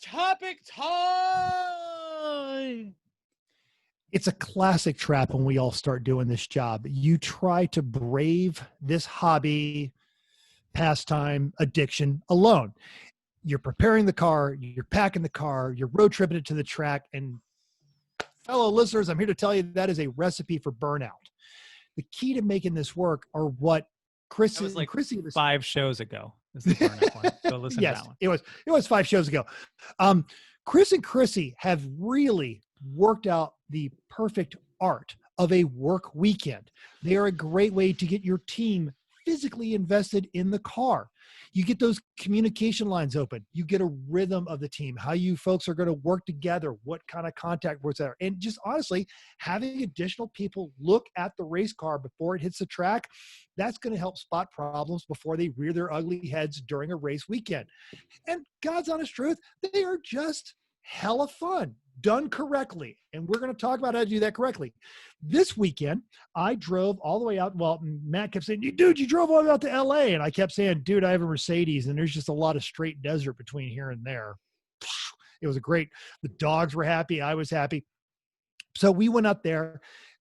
topic time. It's a classic trap when we all start doing this job. You try to brave this hobby, pastime, addiction alone. You're preparing the car, you're packing the car, you're road tripping it to the track. And fellow listeners, I'm here to tell you that is a recipe for burnout. The key to making this work are what That was like Chrissy was 5 shows ago. Is the burnout one. So listen yes, to that one. it was 5 shows ago. Chris and Chrissy have really worked out the perfect art of a work weekend. They are a great way to get your team physically invested in the car. You get those communication lines open. You get a rhythm of the team, how you folks are going to work together, what kind of contact works there. And just honestly, having additional people look at the race car before it hits the track, that's going to help spot problems before they rear their ugly heads during a race weekend. And God's honest truth, they are just hella fun, done correctly. And we're going to talk about how to do that correctly. This weekend, I drove all the way out. Well, Matt kept saying, dude, you drove all the way out to LA. And I kept saying, dude, I have a Mercedes and there's just a lot of straight desert between here and there. It was the dogs were happy. I was happy. So we went up there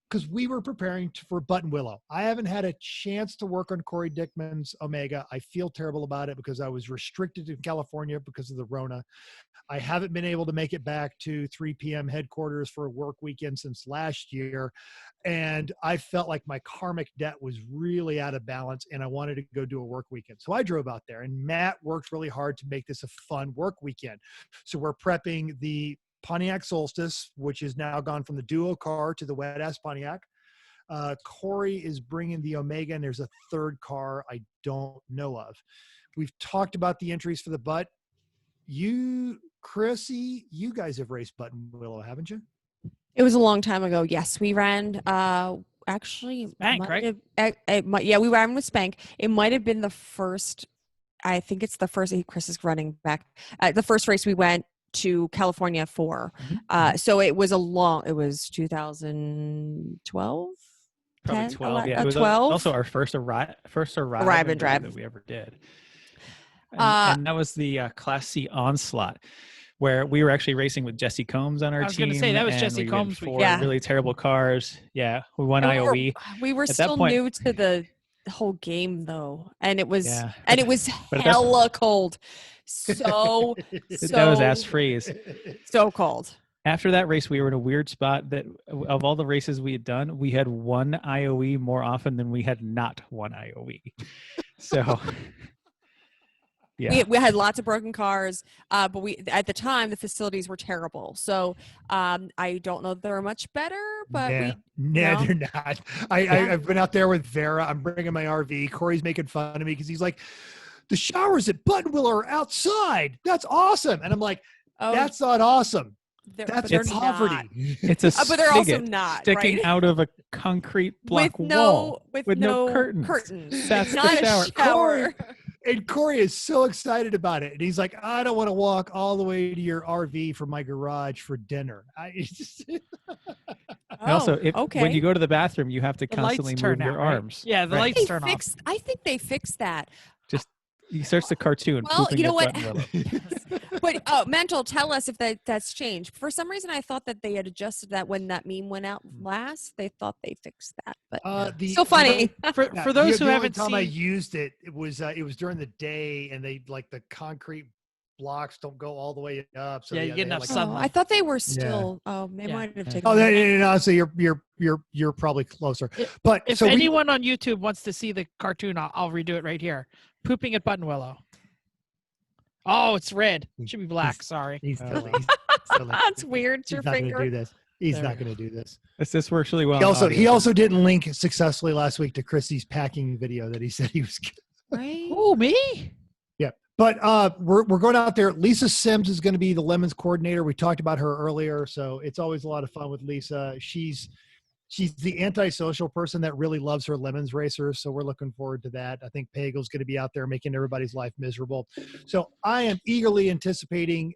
because we were preparing for Button Willow. I haven't had a chance to work on Corey Dickman's Omega. I feel terrible about it because I was restricted in California because of the Rona. I haven't been able to make it back to 3 p.m. headquarters for a work weekend since last year. And I felt like my karmic debt was really out of balance and I wanted to go do a work weekend. So I drove out there and Matt worked really hard to make this a fun work weekend. So we're prepping the Pontiac Solstice, which is now gone from the duo car to the wet ass Pontiac. Corey is bringing the Omega and there's a third car I don't know of. We've talked about the entries for the butt. Chrissy, you guys have raced Button Willow, haven't you? It was a long time ago. Yes, we ran. Actually, Spank, might right? yeah, we ran with Spank. It might have been the first. I think it's the first. Chris is running back. The first race we went to California for. So it was It was 2012. Probably 10, 12. Yeah, it was 12. also our first arrive and drive that we ever did. And that was the Class C Onslaught, where we were actually racing with Jesse Combs on our team. I was gonna say, that was and Jesse we Combs' had 4 weekend. really terrible cars. Yeah, we won And IOE. We were At that still point- new to the whole game though, and it was Yeah. and it was But at that- hella cold. So That was ass freeze. so cold. After that race, we were in a weird spot that of all the races we had done, we had won IOE more often than we had not won IOE. So, yeah. We had lots of broken cars, but at the time the facilities were terrible. So I don't know that they're much better, but No, No? they're not. I've been out there with Vera. I'm bringing my RV. Corey's making fun of me because he's like, the showers at Button Willow are outside. That's awesome. And I'm like, that's not awesome. but That's they're poverty. not. It's a But they're also spigot not sticking right? out of a concrete block with wall no curtains. It's That's the not shower. a shower. And Corey is so excited about it. And he's like, I don't want to walk all the way to your RV from my garage for dinner. And also, when you go to the bathroom, you have to The lights constantly turn move your out, right? arms. Yeah, the Right. lights turn off. I think they fixed that. He starts the cartoon. Well, pooping you know at what? Buttonwillow. But Mental, tell us if that's changed. For some reason, I thought that they had adjusted that when that meme went out last. They thought they fixed that, but so funny. For those who the only haven't time I seen, used it, it was during the day, and they like the concrete blocks don't go all the way up. So Yeah, you they get had, enough like, sun. Oh, I thought they were Yeah. still. Oh, they Yeah. might have taken. Oh, them no, out. no, no, so you're probably closer. But if so anyone on YouTube wants to see the cartoon, I'll redo it right here. Pooping at Buttonwillow. Oh, it's red. It should be black. Sorry. he's Oh, silly. wow. He's silly. That's weird. It's He's your not going to finger. do this. He's There not we going to do this. This works really well. He also didn't link successfully last week to Chrissy's packing video that he said he was. Right. Oh, me? Yeah, but we're going out there. Lisa Sims is going to be the Lemons coordinator. We talked about her earlier, so it's always a lot of fun with Lisa. She's the antisocial person that really loves her Lemons racers, so we're looking forward to that. I think Pagel's going to be out there making everybody's life miserable. So I am eagerly anticipating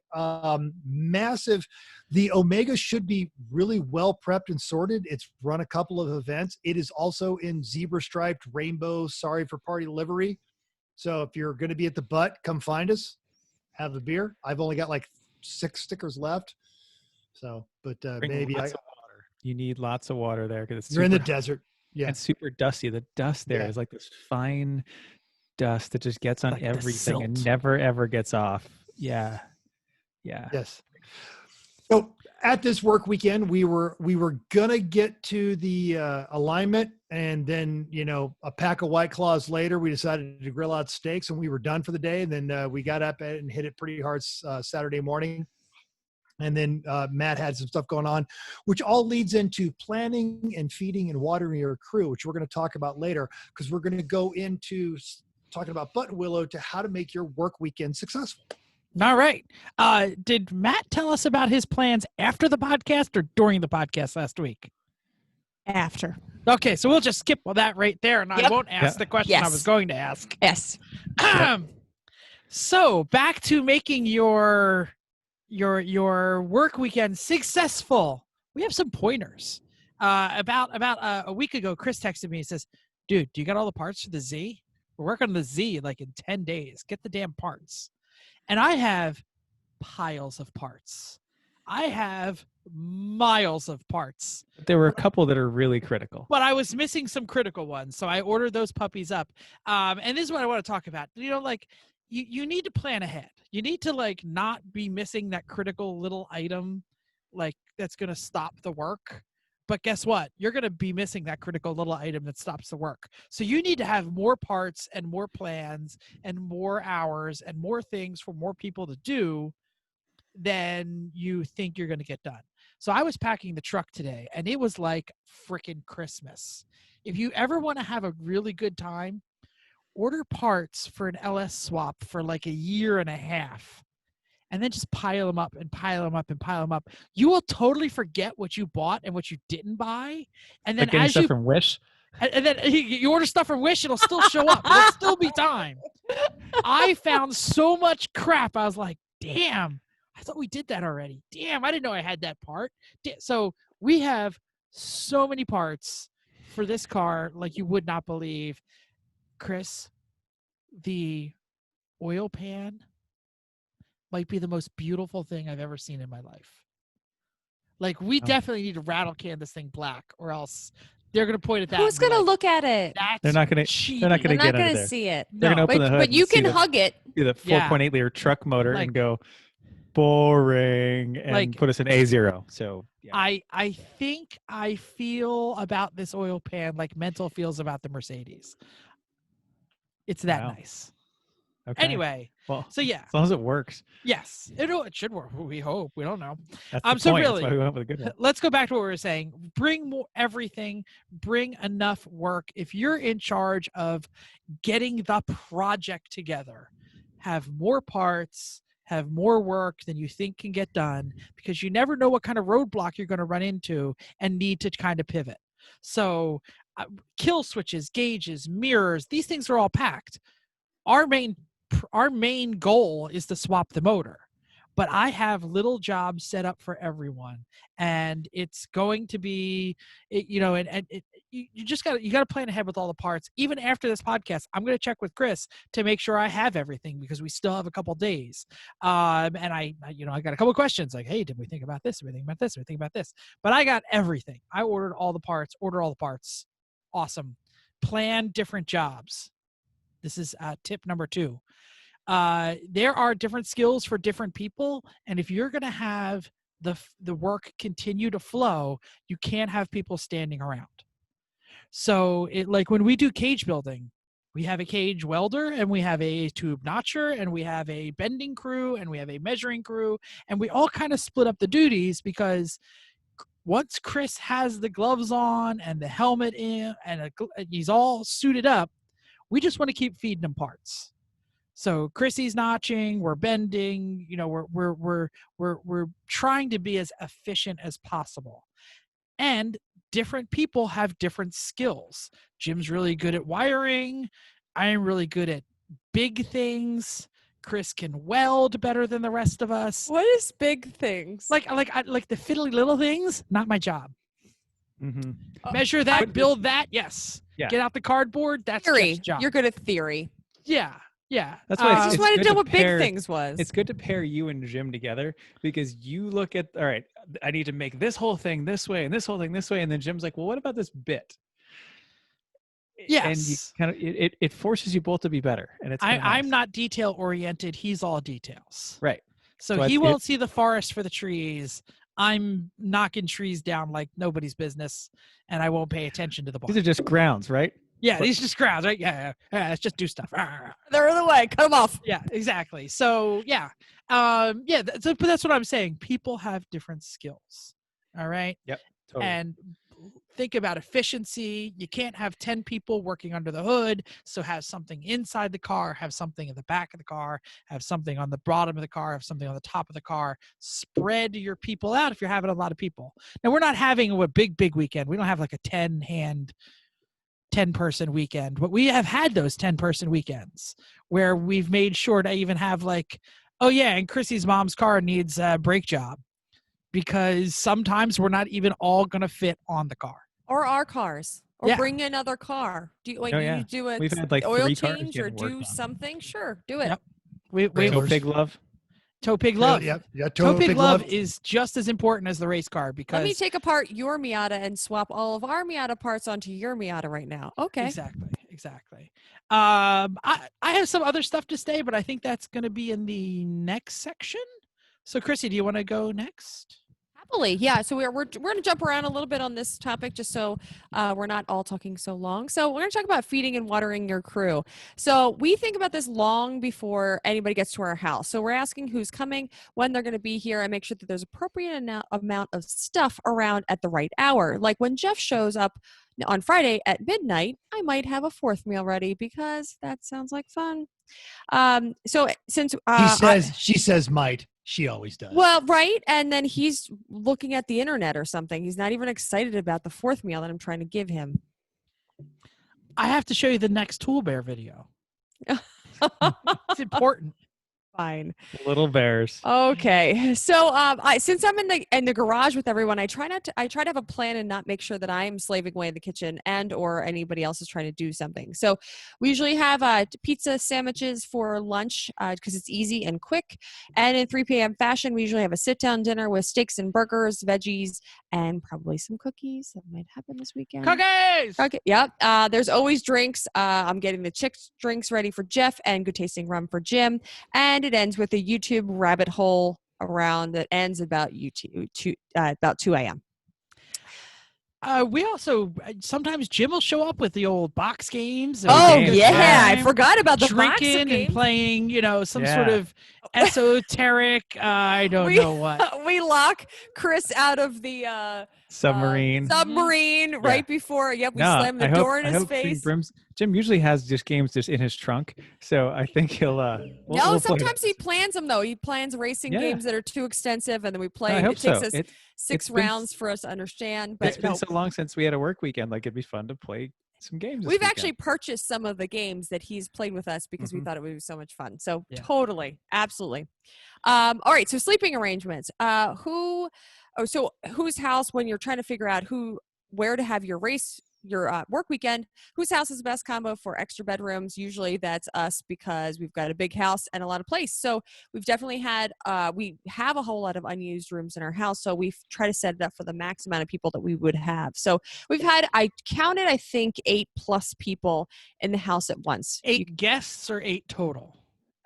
massive. The Omega should be really well prepped and sorted. It's run a couple of events. It is also in zebra striped rainbow sorry for party livery. So if you're going to be at the butt, come find us, have a beer. I've only got like 6 stickers left. So, but maybe you need lots of water there because it's you're in the desert. Yeah. and super dusty. The dust there is like this fine dust that just gets on Like the everything and silt. never ever gets off. Yeah. Yes. So at this work weekend, we were gonna get to the alignment, and then a pack of White Claws later, we decided to grill out steaks, and we were done for the day. And then we got up and hit it pretty hard Saturday morning. And then Matt had some stuff going on, which all leads into planning and feeding and watering your crew, which we're going to talk about later, because we're going to go into talking about Buttonwillow to how to make your work weekend successful. All right. Did Matt tell us about his plans after the podcast or during the podcast last week? After. Okay, so we'll just skip that right there, and I Yep. won't ask the question I Yes. was going to ask. Yes. So back to making your work weekend successful. We have some pointers. About a week ago, Chris texted me and says, "Dude, do you got all the parts for the Z? We're working on the Z like in 10 days. Get the damn parts." And I have piles of parts. I have miles of parts. There were a couple that are really critical. But I was missing some critical ones, so I ordered those puppies up. And this is what I want to talk about. You need to plan ahead. You need to not be missing that critical little item that's going to stop the work. But guess what? You're going to be missing that critical little item that stops the work. So you need to have more parts and more plans and more hours and more things for more people to do than you think you're going to get done. So I was packing the truck today, and it was like freaking Christmas. If you ever want to have a really good time, order parts for an LS swap for like a year and a half, and then just pile them up and pile them up and pile them up. You will totally forget what you bought and what you didn't buy. And then Getting stuff from Wish. And then you order stuff from Wish, it'll still show up. There'll still be time. I found so much crap. I was like, damn, I thought we did that already. Damn, I didn't know I had that part. So we have so many parts for this car like you would not believe. Chris, the oil pan might be the most beautiful thing I've ever seen in my life. We definitely need to rattle can this thing black, or else they're going to point at that. Who's going to look at it? They're not going to. They're not They're going to not get under going there. to see it. They're going to open the hood. But you and see can hug it. See the 4.8 liter truck motor and go boring and put us in A0. So yeah. I think I feel about this oil pan like Mental feels about the Mercedes. It's that nice. Okay. Anyway, well, so yeah, as long as it works. Yes, it should work. We hope. We don't know. That's the So point. really, That's why we went with a good one. let's go back to what we were saying. Bring more everything. Bring enough work. If you're in charge of getting the project together, have more parts, have more work than you think can get done, because you never know what kind of roadblock you're going to run into and need to kind of pivot. So, kill switches, gauges, mirrors, these things are all packed. Our main goal is to swap the motor, but I have little jobs set up for everyone, and it's going to be, you just got to plan ahead with all the parts. Even after this podcast, I'm going to check with Chris to make sure I have everything because we still have a couple days. And I got a couple questions like, hey, did we think about this? Did we think about this? Did we think about this? But I got everything. I ordered all the parts. Awesome. Plan different jobs. This is tip number 2. There are different skills for different people, and if you're going to have the work continue to flow, you can't have people standing around. So like when we do cage building, we have a cage welder and we have a tube notcher and we have a bending crew and we have a measuring crew, and we all kind of split up the duties because once Chris has the gloves on and the helmet in and he's all suited up, we just want to keep feeding him parts. So Chrissy's notching, we're bending, we're trying to be as efficient as possible. And different people have different skills. Jim's really good at wiring. I am really good at big things. Chris can weld better than the rest of us. What is big things? Like the fiddly little things, not my job. Mm-hmm. Measure that, build that, yes. Yeah. Get out the cardboard, that's theory. Jeff's job. You're good at theory. Yeah. That's why I just wanted to know good what big things was. It's good to pair you and Jim together because you look at, all right, I need to make this whole thing this way and this whole thing this way. And then Jim's like, well, what about this bit? Yes. And you kind of, it forces you both to be better. And it's I'm not detail oriented. He's all details. Right. So he won't see the forest for the trees. I'm knocking trees down like nobody's business, and I won't pay attention to the bark. These are just grounds, right? Yeah, these are just grounds, right? Yeah. Let's just do stuff. They're in the way. Cut them off. Yeah, exactly. So but that's what I'm saying. People have different skills. All right. Yep. Totally. And think about efficiency. You can't have 10 people working under the hood. So have something inside the car, have something in the back of the car, have something on the bottom of the car, have something on the top of the car. Spread your people out if you're having a lot of people. Now, we're not having a big weekend. We don't have like a 10-person weekend, but we have had those 10-person weekends where we've made sure to even have like, oh yeah, and Chrissy's mom's car needs a brake job because sometimes we're not even all going to fit on the car. Or our cars. Or bring another car. Do you you do We've had like oil 3 cars change or do something? Sure, do it. Yep. We Pig love. Tow Pig Love. Yeah, Tow Pig Love is just as important as the race car because let me take apart your Miata and swap all of our Miata parts onto your Miata right now. Okay. Exactly. I have some other stuff to say, but I think that's going to be in the next section. So Chrissy, do you want to go next? Happily, yeah. So we're going to jump around a little bit on this topic just so we're not all talking so long. So we're going to talk about feeding and watering your crew. So we think about this long before anybody gets to our house. So we're asking who's coming, when they're going to be here, and make sure that there's appropriate amount of stuff around at the right hour. Like when Jeff shows up on Friday at midnight, I might have a 4th meal ready because that sounds like fun. So since she says might. She always does. Well, right. And then he's looking at the internet or something. He's not even excited about the 4th meal that I'm trying to give him. I have to show you the next Tool Bear video. It's important. Fine. Little bears. Okay. So since I'm in the garage with everyone, I try to have a plan and not make sure that I'm slaving away in the kitchen and or anybody else is trying to do something. So we usually have pizza sandwiches for lunch because it's easy and quick. And in 3 p.m. fashion, we usually have a sit-down dinner with steaks and burgers, veggies, and probably some cookies. That might happen this weekend. Cookies! Okay. Yep. There's always drinks. I'm getting the chick's drinks ready for Jeff and good tasting rum for Jim. And it ends with a YouTube rabbit hole around that ends about 2 a.m. We also sometimes Jim will show up with the old box games. I forgot about the box drinking game. And playing, some sort of esoteric. I don't know what. We lock Chris out of the submarine right before. Yep, we slam the door in his face. Jim usually has just games just in his trunk, so I think he'll. Sometimes he plans them though. He plans racing games that are too extensive, and then we play. I hope it takes so. us 6 rounds for us to understand. But it's been so long since we had a work weekend. Like it'd be fun to play some games. We've actually purchased some of the games that he's played with us because we thought it would be so much fun. So totally, absolutely. All right. So sleeping arrangements. Whose house when you're trying to figure out where to have your race your work weekend, whose house is the best combo for extra bedrooms? Usually that's us because we've got a big house and a lot of place. So we've definitely had, we have a whole lot of unused rooms in our house. So we try to set it up for the max amount of people that we would have. So we've had, I counted, I think 8+ people in the house at once. 8 guests or 8 total?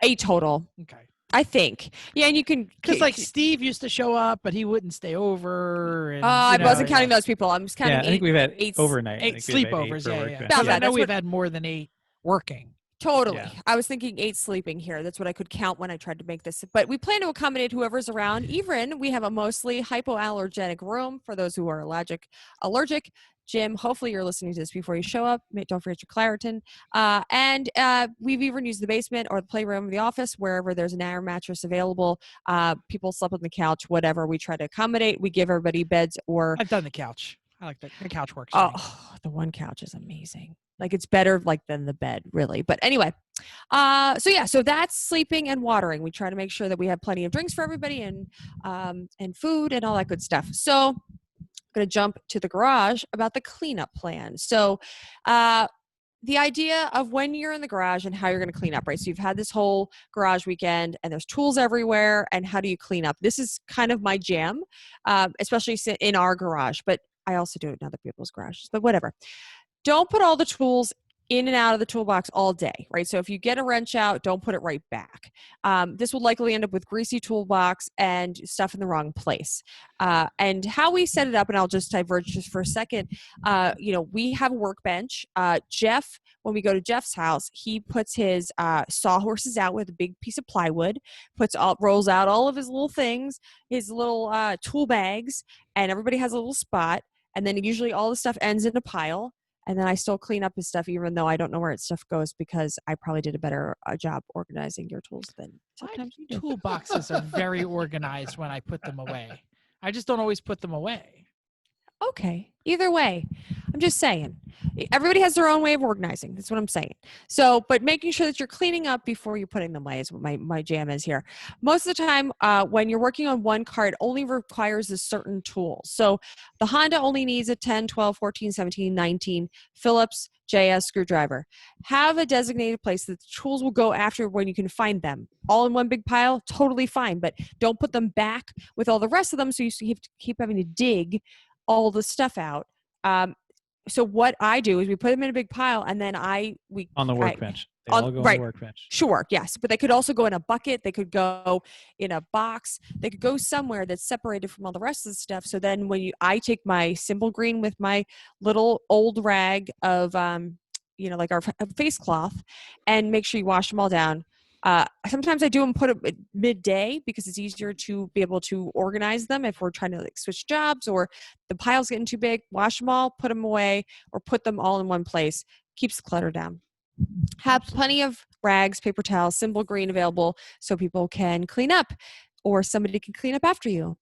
8 total. Okay. I think. Yeah, and you can... Because like Steve used to show up, but he wouldn't stay over. And, I wasn't counting yeah. those people. I'm just counting Yeah, I think we've had eight overnight. I 8 think we've had 8 sleepovers. per Yeah, work yeah. bench. About Because I that. know That's we've what- had more than 8 working. Totally. Yeah. I was thinking 8 sleeping here. That's what I could count when I tried to make this. But we plan to accommodate whoever's around. Even we have a mostly hypoallergenic room for those who are allergic. Jim, hopefully you're listening to this before you show up. Don't forget your Claritin. And we've even used the basement or the playroom of the office, wherever there's an air mattress available. People slept on the couch, whatever. We try to accommodate. We give everybody beds or... I've done the couch. I like the couch works. for me. Oh, the one couch is amazing. Like it's better than the bed, really. But anyway, so that's sleeping and watering. We try to make sure that we have plenty of drinks for everybody and food and all that good stuff. So I'm going to jump to the garage about the cleanup plan. So the idea of when you're in the garage and how you're going to clean up, right? So you've had this whole garage weekend and there's tools everywhere. And how do you clean up? This is kind of my jam, especially in our garage, but I also do it in other people's garages, but whatever. Don't put all the tools in and out of the toolbox all day, right? So if you get a wrench out, don't put it right back. This will likely end up with greasy toolbox and stuff in the wrong place. And how we set it up, and I'll just diverge just for a second. We have a workbench. Jeff, when we go to Jeff's house, he puts his sawhorses out with a big piece of plywood, rolls out all of his little things, his little tool bags, and everybody has a little spot. And then usually all the stuff ends in a pile. And then I still clean up his stuff, even though I don't know where his stuff goes, because I probably did a better job organizing your tools than sometimes you do. Toolboxes are very organized when I put them away. I just don't always put them away. Okay. Either way, I'm just saying. Everybody has their own way of organizing. That's what I'm saying. So, but making sure that you're cleaning up before you're putting them away is what my jam is here. Most of the time, when you're working on one car, it only requires a certain tool. So the Honda only needs a 10, 12, 14, 17, 19 Phillips JS screwdriver. Have a designated place that the tools will go after when you can find them. All in one big pile, totally fine. But don't put them back with all the rest of them so you have to keep having to dig all the stuff out. So what I do is we put them in a big pile, and then we On the workbench. They on- all go on right. the workbench. Sure, yes, but they could also go in a bucket. They could go in a box. They could go somewhere that's separated from all the rest of the stuff. So then I take my Simple Green with my little old rag of, like our face cloth, and make sure you wash them all down. Sometimes I do them put them at midday because it's easier to be able to organize them if we're trying to switch jobs or the pile's getting too big. Wash them all, put them away, or put them all in one place. Keeps the clutter down. Have plenty of rags, paper towels, Simple Green available so people can clean up or somebody can clean up after you.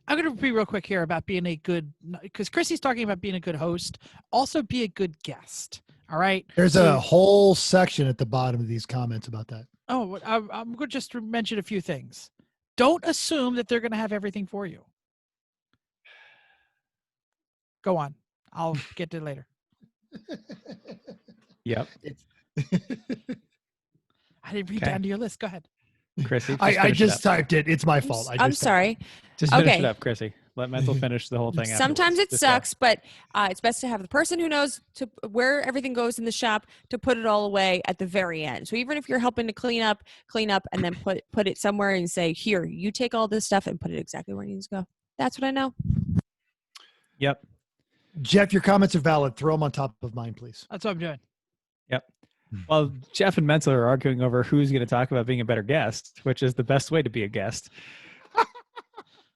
I'm going to be real quick here about being a good, because Chrissy's talking about being a good host. Also be a good guest. All right. There's a whole section at the bottom of these comments about that. Oh, I'm going to just mention a few things. Don't assume that they're going to have everything for you. Go on. I'll get to it later. Yep. I didn't read Okay. down to your list. Go ahead. Chrissy. I just typed it. It's my fault. I'm sorry. Just finish Okay. it up, Chrissy. Let Mental finish the whole thing. Sometimes it afterwards. Just go. sucks, but it's best to have the person who knows where everything goes in the shop to put it all away at the very end. So even if you're helping to clean up, and then put it somewhere and say, here, you take all this stuff and put it exactly where it needs to go. That's what I know. Yep. Jeff, your comments are valid. Throw them on top of mine, please. That's what I'm doing. Yep. Well, Jeff and Mental are arguing over who's going to talk about being a better guest, which is the best way to be a guest.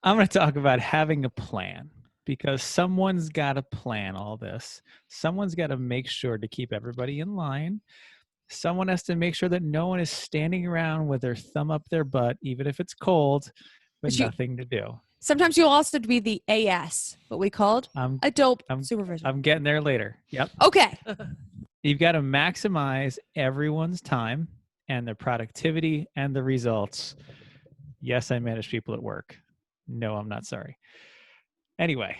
I'm going to talk about having a plan, because someone's got to plan all this. Someone's got to make sure to keep everybody in line. Someone has to make sure that no one is standing around with their thumb up their butt, even if it's cold, with nothing to do. Sometimes you'll also be the AS, what we called adult supervision. I'm getting there later. Yep. Okay. You've got to maximize everyone's time and their productivity and the results. Yes, I manage people at work. No, I'm not sorry. Anyway,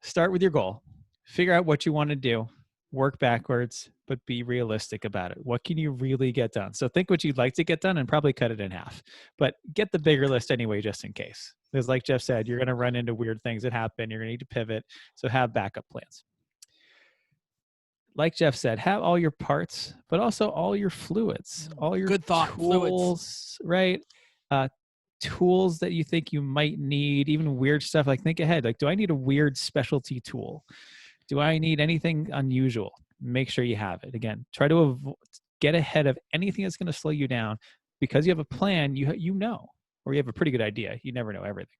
start with your goal. figure out what you want to do, work backwards, but be realistic about it. What can you really get done? So think what you'd like to get done and probably cut it in half, but get the bigger list anyway, just in case. Because like Jeff said, you're going to run into weird things that happen. You're going to need to pivot. So have backup plans. Like Jeff said, have all your parts, but also all your fluids, all your Good thought, tools, right? Tools that you think you might need, even weird stuff. Like think ahead. Like, do I need a weird specialty tool? Do I need anything unusual? Make sure you have it. Again, try to get ahead of anything that's going to slow you down, because you have a plan. You know, or you have a pretty good idea. You never know everything.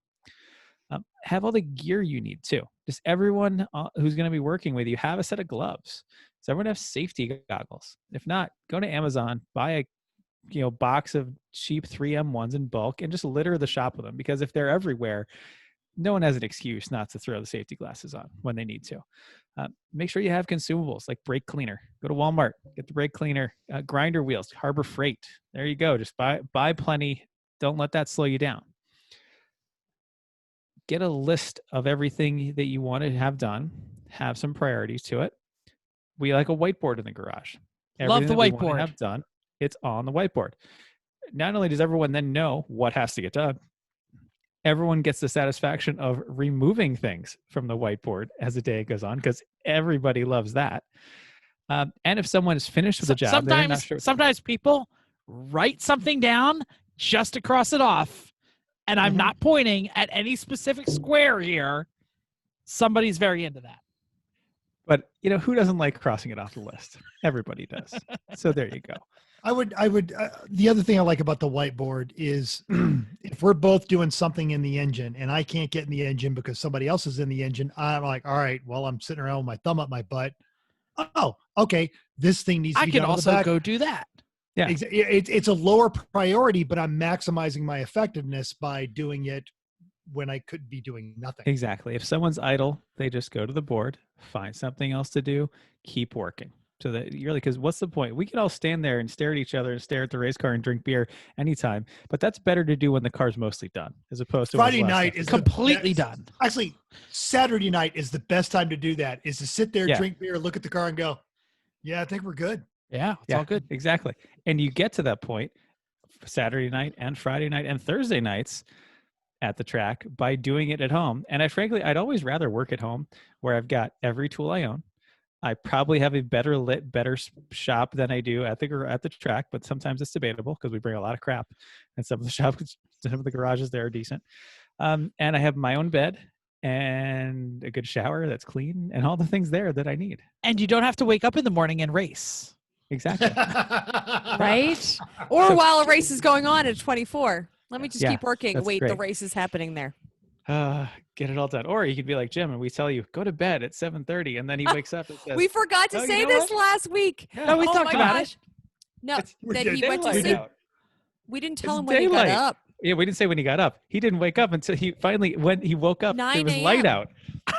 Have all the gear you need too. Just everyone who's going to be working with you, have a set of gloves. Does everyone have safety goggles? If not, go to Amazon, buy a box of cheap 3M ones in bulk, and just litter the shop with them. Because if they're everywhere, no one has an excuse not to throw the safety glasses on when they need to. Make sure you have consumables like brake cleaner. Go to Walmart, get the brake cleaner, grinder wheels, Harbor Freight. There you go. Just buy plenty. Don't let that slow you down. Get a list of everything that you want to have done. Have some priorities to it. We like a whiteboard in the garage. Love the Everything that we want whiteboard. to have done, it's on the whiteboard. Not only does everyone then know what has to get done, everyone gets the satisfaction of removing things from the whiteboard as the day goes on, because everybody loves that. And if someone is finished with the job, they're not sure. Sometimes people write something down just to cross it off. And I'm not pointing at any specific square here. Somebody's very into that. But who doesn't like crossing it off the list? Everybody does. So there you go. I would, the other thing I like about the whiteboard is if we're both doing something in the engine and I can't get in the engine because somebody else is in the engine, I'm like, all right, well, I'm sitting around with my thumb up my butt. Oh, okay. This thing needs to be done. I can also go do that. Yeah. It's a lower priority, but I'm maximizing my effectiveness by doing it when I could be doing nothing. Exactly. If someone's idle, they just go to the board, find something else to do, keep working. So that because what's the point? We can all stand there and stare at each other and stare at the race car and drink beer anytime, but that's better to do when the car's mostly done, as opposed to Friday night is completely done. Actually, Saturday night is the best time to do that. Is to sit there, drink beer, look at the car, and go, "Yeah, I think we're good." Yeah, it's all good. Exactly. And you get to that point Saturday night and Friday night and Thursday nights at the track by doing it at home. And I'd always rather work at home where I've got every tool I own. I probably have a better shop than I do at the track, but sometimes it's debatable because we bring a lot of crap, and some of the garages there are decent. And I have my own bed and a good shower that's clean and all the things there that I need. And you don't have to wake up in the morning and race. Exactly. Right? Or while a race is going on at 24. Let me just keep working. Wait, great. the race is happening there. Get it all done. Or you could be like Jim and we tell you, go to bed at 7:30, and then he wakes up and says, we forgot to say this last week. Yeah. No, we talked about it. No, that he went to daylight sleep. out. We didn't tell It's him when he got daylight. up. Yeah, we didn't say when he got up. He didn't wake up until when he woke up, 9 it was light a.m.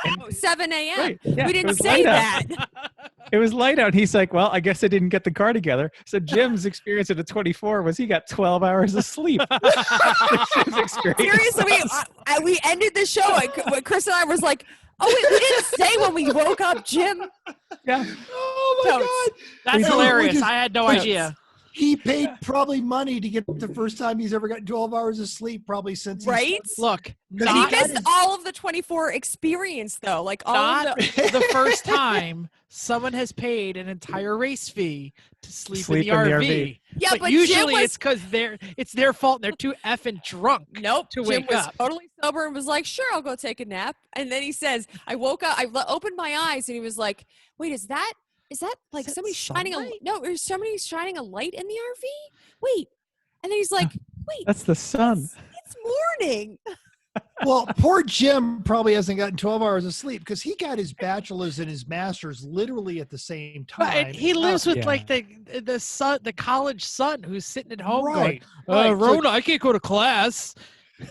out. 7 a.m. Right, yeah, We it didn't was say light that. out. It was light out. He's like, well, I guess I didn't get the car together. So Jim's experience at a 24 was he got 12 hours of sleep. Jim's experience. Seriously, we ended the show. When Chris and I was like, oh, wait, we didn't say when we woke up, Jim. Yeah. Oh my God. That's hilarious. I had no idea. He paid probably money to get the first time he's ever got 12 hours of sleep, probably since. Right? Look, And he missed all of the 24 experience, though. Like all not of the the first time someone has paid an entire race fee to sleep in the RV. Yeah, but usually Jim it's because it's their fault and they're too effing drunk. Nope. To Jim wake was up. totally sober and was like, sure, I'll go take a nap. And then he says, I woke up, opened my eyes, and he was like, wait, is that like that somebody shining sunlight? is somebody shining a light in the RV? Wait. And then he's like, wait. That's the sun. It's morning. Well, poor Jim probably hasn't gotten 12 hours of sleep because he got his bachelor's and his master's literally at the same time. But he lives with Yeah. like the son, the college son who's sitting at home Right, going, right. So- Rona, I can't go to class.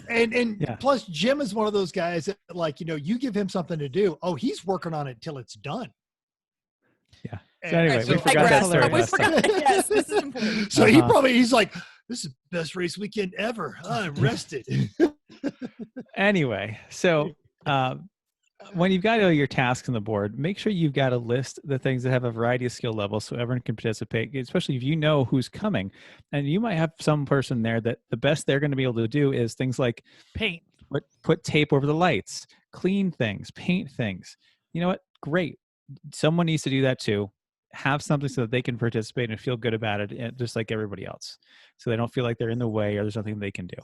And Yeah. plus Jim is one of those guys that, like, you give him something to do. Oh, he's working on it till it's done. Yeah. And- So anyway, and we so- forgot that story. We last time. forgot. Yes, this is important. So Uh-huh. he's like, this is the best race weekend ever. I'm rested. Anyway, so when you've got all your tasks on the board, make sure you've got a list the things that have a variety of skill levels so everyone can participate, especially if you know who's coming. And you might have some person there that the best they're going to be able to do is things like Paint. put tape over the lights, clean things, paint things. You know what? Great. Someone needs to do that too. Have something so that they can participate and feel good about it, just like everybody else. So they don't feel like they're in the way or there's nothing they can do.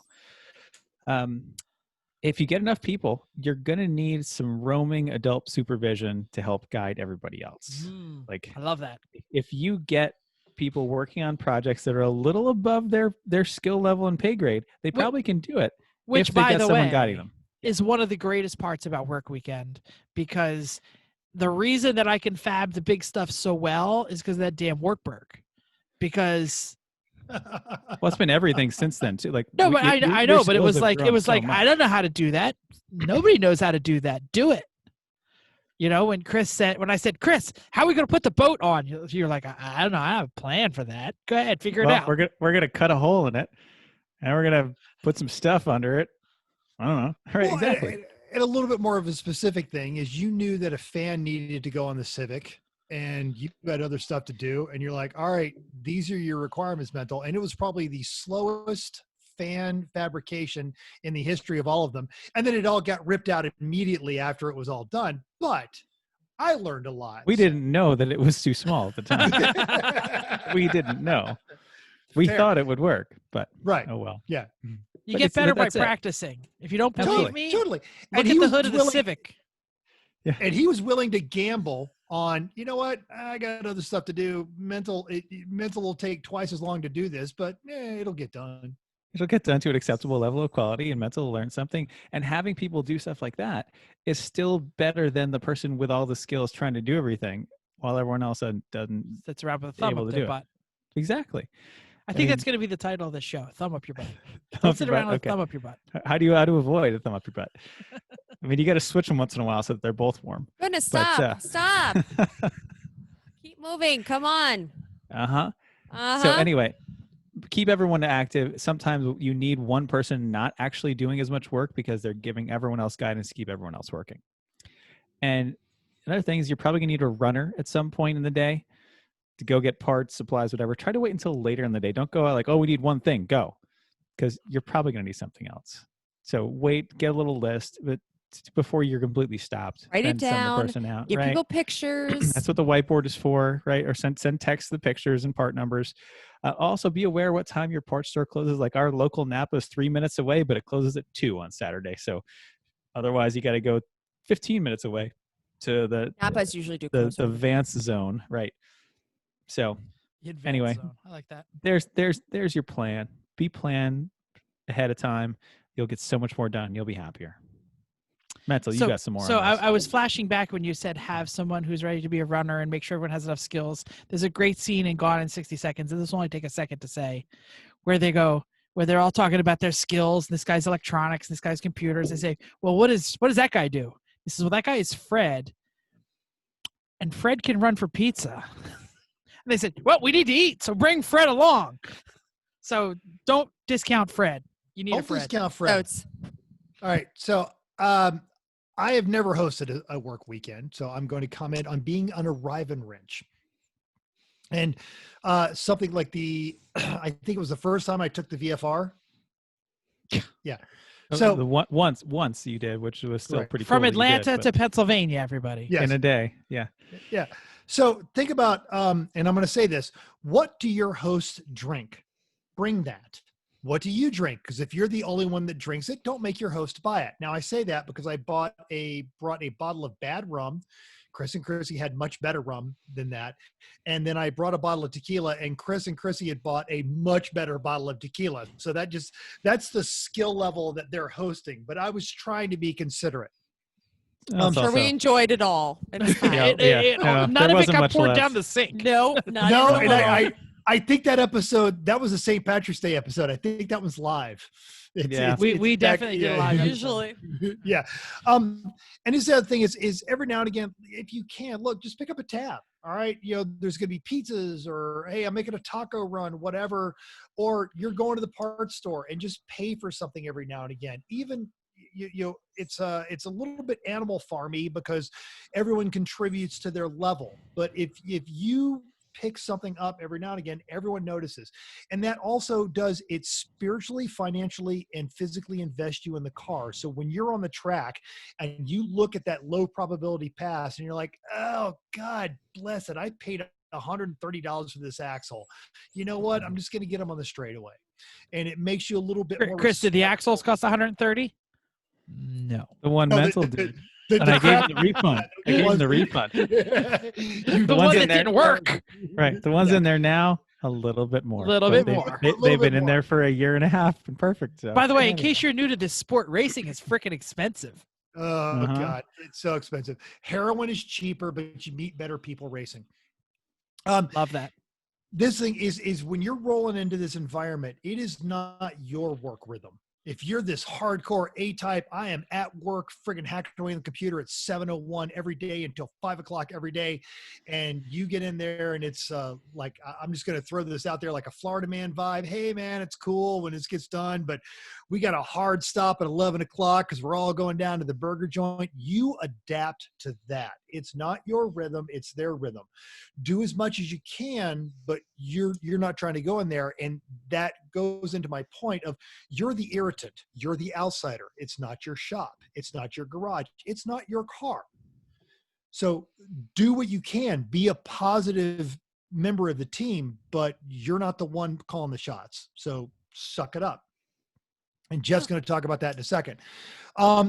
If you get enough people, you're going to need some roaming adult supervision to help guide everybody else. Like, I love that. if you get people working on projects that are a little above their skill level and pay grade, they probably can do it. Which, if they by get the someone way, guiding them. is one of the greatest parts about Work Weekend, because the reason that I can fab the big stuff so well is because of that damn Workberg. Because Well, it's been everything since then too. Like, no, but I know, your but it was skills have like grown so I much. don't know how to do that. Nobody knows how to do that. Do it. You know, when I said, Chris, how are we going to put the boat on? You're like, I don't know. I have a plan for that. Go ahead, figure it out. We're gonna cut a hole in it, and we're gonna put some stuff under it. I don't know. Right? Well, Exactly. And a little bit more of a specific thing is you knew that a fan needed to go on the Civic and you had other stuff to do. And you're like, all right, these are your requirements, mental. And it was probably the slowest fan fabrication in the history of all of them. And then it all got ripped out immediately after it was all done. But I learned a lot. We didn't know that it was too small at the time. We didn't know. We Fair. thought it would work, but Right. oh well. Yeah. You But get better by that's it. practicing. If you don't believe Totally. me, Totally. look he at the was hood of the willing- Civic. And he was willing to gamble on, you know what, I got other stuff to do. Mental will take twice as long to do this, but it'll get done. It'll get done to an acceptable level of quality, and mental will learn something. And having people do stuff like that is still better than the person with all the skills trying to do everything while everyone else doesn't. Sits around with a thumb able up to their do it. butt. Exactly. I think mean- that's going to be the title of the show. Thumb up your butt. Thumb Don't up sit your around butt? with Okay. thumb up your butt. How do you avoid a thumb up your butt? I mean, you got to switch them once in a while so that they're both warm. Goodness, But, stop. Keep moving. Come on. Uh-huh. Uh-huh. So anyway, keep everyone active. Sometimes you need one person not actually doing as much work because they're giving everyone else guidance to keep everyone else working. And another thing is you're probably going to need a runner at some point in the day to go get parts, supplies, whatever. Try to wait until later in the day. Don't go out like, oh, we need one thing, go. Because you're probably going to need something else. So wait, get a little list, but before you're completely stopped. Write it then send the down. person out, Give right? people pictures. That's what the whiteboard is for, right? Or send text the pictures and part numbers. Also, be aware what time your parts store closes. Like our local Napa is 3 minutes away, but it closes at 2 on Saturday. So otherwise, you got to go 15 minutes away to the Napas usually do the close early. Vance zone, right? So The advanced Anyway. zone. I like that. there's your plan. Be planned ahead of time. You'll get so much more done. You'll be happier. Mental, you got some more. So on this. I was flashing back when you said have someone who's ready to be a runner and make sure everyone has enough skills. There's a great scene in Gone in 60 Seconds, and this will only take a second to say, where they're all talking about their skills. This guy's electronics, this guy's computers. They say, well, what does that guy do? He says, well, that guy is Fred, and Fred can run for pizza. And they said, well, we need to eat, so bring Fred along. So don't discount Fred. You need a Don't Fred. discount Fred. Notes. All right. So I have never hosted a work weekend, so I'm going to comment on being on a arriving wrench. And something like I think it was the first time I took the VFR. Yeah. So the once you did, which was still Right. pretty From cool that you Atlanta did, to Pennsylvania, everybody. yes. in a day. Yeah. Yeah. So think about, and I'm going to say this, what do your hosts drink? Bring that. What do you drink? Because if you're the only one that drinks it, don't make your host buy it. Now I say that because I brought a bottle of bad rum. Chris and Chrissy had much better rum than that. And then I brought a bottle of tequila, and Chris and Chrissy had bought a much better bottle of tequila. So that's the skill level that they're hosting. But I was trying to be considerate. That's Sure, we also- enjoyed it all. It was fine. Yeah. No, None there of it wasn't got much poured left. down the sink. No, not No, even a and little. I think that episode, that was a St. Patrick's Day episode. I think that was live. Yeah. We back- definitely did a yeah, live yeah. Usually. Yeah. And this other thing is every now and again, if you can, look, just pick up a tab. All right. There's going to be pizzas, or, hey, I'm making a taco run, whatever. Or you're going to the parts store and just pay for something every now and again. Even, it's a little bit animal farmy because everyone contributes to their level. But if you pick something up every now and again, everyone notices. And that also does it spiritually, financially, and physically invest you in the car. So when you're on the track and you look at that low probability pass and you're like, oh, God bless it, I paid $130 for this axle. You know what? I'm just going to get them on the straightaway. And it makes you a little bit more. Chris, did the axles cost 130? No, the one No, mental did. And I gave him the refund. I gave him the refund. The one that didn't work. Right. The ones in there now, a little bit more. A little But bit more. They've been in there for a year and a half and perfect. So. By the way, in case you're new to this sport, racing is freaking expensive. Oh, God. It's so expensive. Heroin is cheaper, but you meet better people racing. Love that. This thing is when you're rolling into this environment, it is not your work rhythm. If you're this hardcore A-type, I am at work friggin' hacking away on the computer at 7:01 every day until 5 o'clock every day, and you get in there and it's like, I'm just going to throw this out there like a Florida man vibe. Hey, man, it's cool when this gets done, but we got a hard stop at 11 o'clock because we're all going down to the burger joint. You adapt to that. It's not your rhythm. It's their rhythm. Do as much as you can, but you're not trying to go in there. And that goes into my point of you're the irritant. You're the outsider. It's not your shop. It's not your garage. It's not your car. So do what you can. Be a positive member of the team, but you're not the one calling the shots. So suck it up. And Jeff's going to talk about that in a second.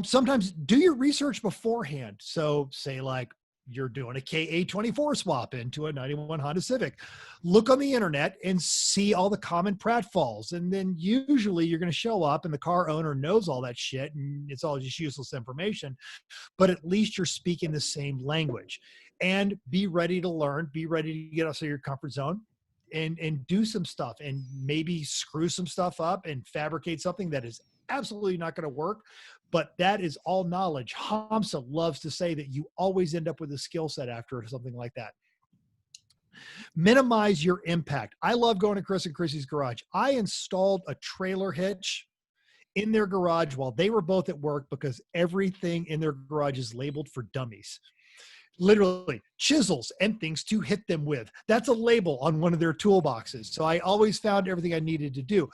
Sometimes do your research beforehand. So say like you're doing a KA24 swap into a 91 Honda Civic. Look on the internet and see all the common pratfalls. And then usually you're going to show up and the car owner knows all that shit and it's all just useless information. But at least you're speaking the same language. And be ready to learn. Be ready to get outside your comfort zone. And do some stuff and maybe screw some stuff up and fabricate something that is absolutely not going to work. But that is all knowledge. Hamsa loves to say that you always end up with a skill set after something like that. Minimize your impact. I love going to Chris and Chrissy's garage. I installed a trailer hitch in their garage while they were both at work because everything in their garage is labeled for dummies. Literally chisels and things to hit them with. That's a label on one of their toolboxes. So I always found everything I needed to do.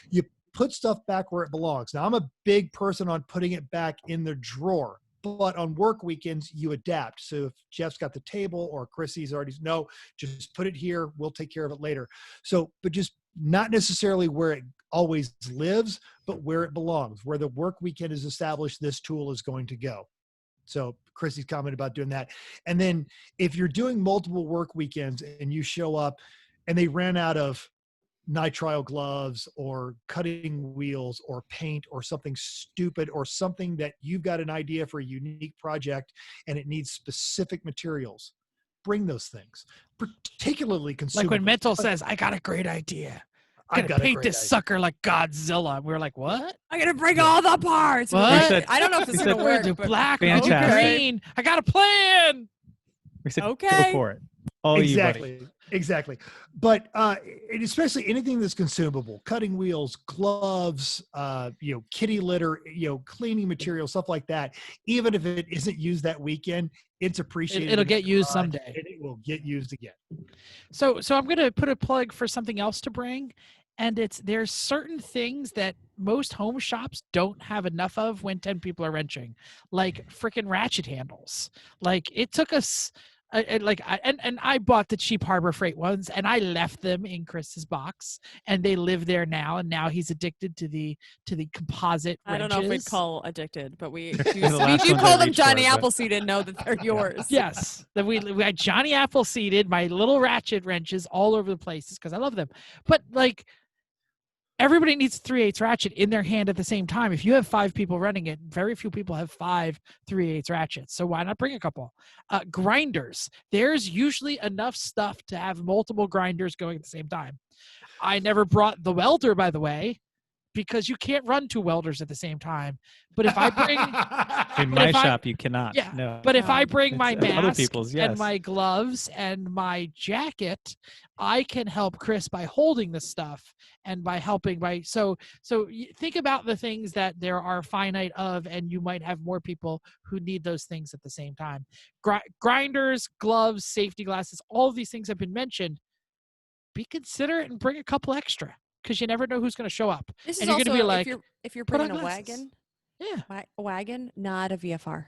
You put stuff back where it belongs. Now I'm a big person on putting it back in the drawer, but on work weekends you adapt. So if Jeff's got the table or Chrissy's already, no, just put it here. We'll take care of it later. So, but just not necessarily where it always lives, but where it belongs, where the work weekend is established, this tool is going to go. So Chrissy's comment about doing that. And then if you're doing multiple work weekends and you show up and they ran out of nitrile gloves or cutting wheels or paint or something stupid or something that you've got an idea for a unique project and it needs specific materials, bring those things, particularly consumable. Like when Mental says, I got a great idea. I'm going to paint this sucker like Godzilla. We were like, what? I'm going to bring all the parts. What? I don't know if this is going to We're work. do but- black, Fantastic. green. I got a plan. We said, Okay. go for it. All Exactly. you, buddy. Exactly. But and especially anything that's consumable, cutting wheels, gloves, kitty litter, cleaning material, stuff like that. Even if it isn't used that weekend, it's appreciated. It'll in get the used garage, someday. and it will get used again. So I'm going to put a plug for something else to bring. And there's certain things that most home shops don't have enough of when 10 people are wrenching, like freaking ratchet handles. Like it took us, I bought the cheap Harbor Freight ones and I left them in Chris's box and they live there now. And now he's addicted to the composite I don't wrenches. know if we'd call addicted, but we The do last ones call I them reached Johnny for, but- Appleseed and know that they're yours. Yes, that we had Johnny Appleseeded my little ratchet wrenches all over the places because I love them. But like everybody needs 3/8 ratchet in their hand at the same time. If you have 5 people running it, very few people have 5 3/8 ratchets. So why not bring a couple? Grinders. There's usually enough stuff to have multiple grinders going at the same time. I never brought the welder, by the way, because you can't run 2 welders at the same time. But if I bring In my shop, you cannot. Yeah, No. but if I bring my It's other mask people's, yes. and my gloves and my jacket, I can help Chris by holding the stuff and by helping by think about the things that there are finite of, and you might have more people who need those things at the same time. Grinders, gloves, safety glasses, all of these things have been mentioned. Be considerate and bring a couple extra, because you never know who's going to show up. This is and you're also going to be like, if you're "Put on bringing a glasses." wagon, Yeah. a wagon, not a VFR.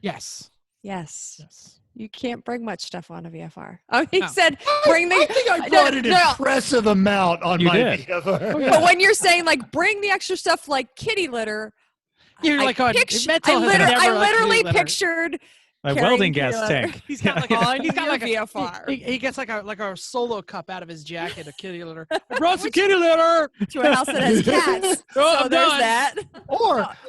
Yes. Yes. Yes. You can't bring much stuff on a VFR. Oh, he No. said bring the. I think I brought an impressive amount on You my did. VFR. Oh, yeah. But when you're saying like bring the extra stuff like kitty litter, You're like, I literally pictured My carrying welding kitty gas litter. tank. He's got like on he's got your like a VFR he gets like a solo cup out of his jacket of kitty litter. I brought some kitty litter. to a house that has cats. Oh, so I'm there's done. that.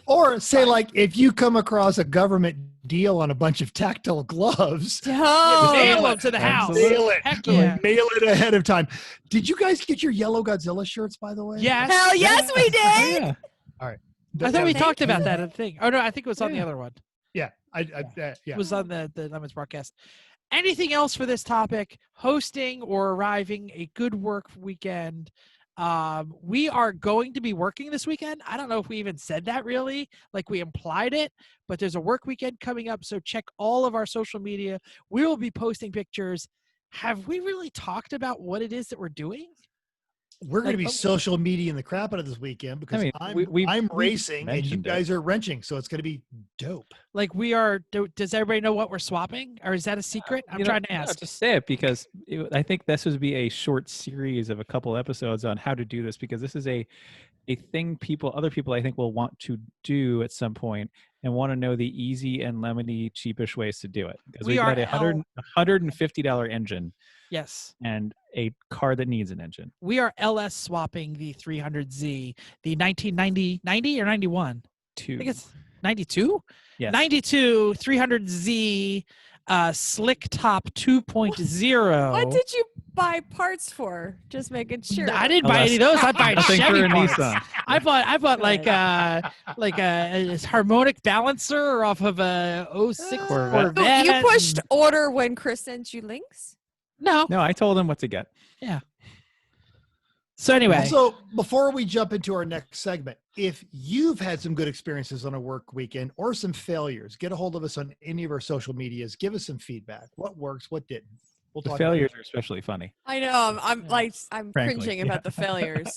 Or say like if you come across a government deal on a bunch of tactile gloves, Oh, Mail them to the house. Absolutely. mail it. Heck yeah. Mail it ahead of time. Did you guys get your yellow Godzilla shirts, by the way? Yes. hell yes, we Oh, did. yeah. I thought we Okay. talked about that in the thing. Oh no, I think it was on the Yeah. other one. Yeah. It Yeah. was on the Lemons broadcast. Anything else for this topic? Hosting or arriving a good work weekend. We are going to be working this weekend. I don't know if we even said that really, like we implied it, but there's a work weekend coming up. So check all of our social media. We will be posting pictures. Have we really talked about what it is that we're doing? We're going to be social mediaing the crap out of this weekend because we've I'm racing and you mentioned guys are wrenching. So it's going to be dope. Like we are, does everybody know what we're swapping? Or is that a secret? I'm trying to ask. Just say it because I think this would be a short series of a couple episodes on how to do this, because this is a thing other people I think will want to do at some point and want to know the easy and lemony, cheapish ways to do it. Because we've got a $150 engine. Yes. And a car that needs an engine. We are LS swapping the 300Z, the 90 or 91? I think it's 92? Yes. 92 300Z slick top 2.0. What did you buy parts for? Just making sure. I didn't buy any of those. I bought Nothing Chevy for a parts. Nissan. I bought like a harmonic balancer off of a 06 Corvette. You pushed order when Chris sent you links? No. No, I told him what to get. Yeah. So anyway. So before we jump into our next segment, if you've had some good experiences on a work weekend or some failures, get a hold of us on any of our social medias. Give us some feedback. What works, what didn't. We'll The talk failures about are especially funny. I know. I'm Frankly, cringing about the failures.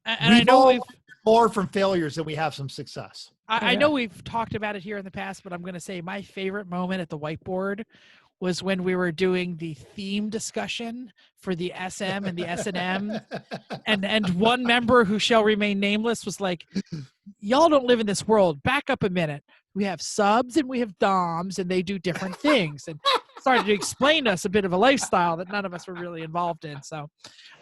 And I know we've more from failures than we have some success. I know we've talked about it here in the past, but I'm going to say my favorite moment at the whiteboard was when we were doing the theme discussion for the SM and the S&M. and one member who shall remain nameless was like, y'all don't live in this world. Back up a minute. We have subs and we have DOMs and they do different things. And started to explain to us a bit of a lifestyle that none of us were really involved in. So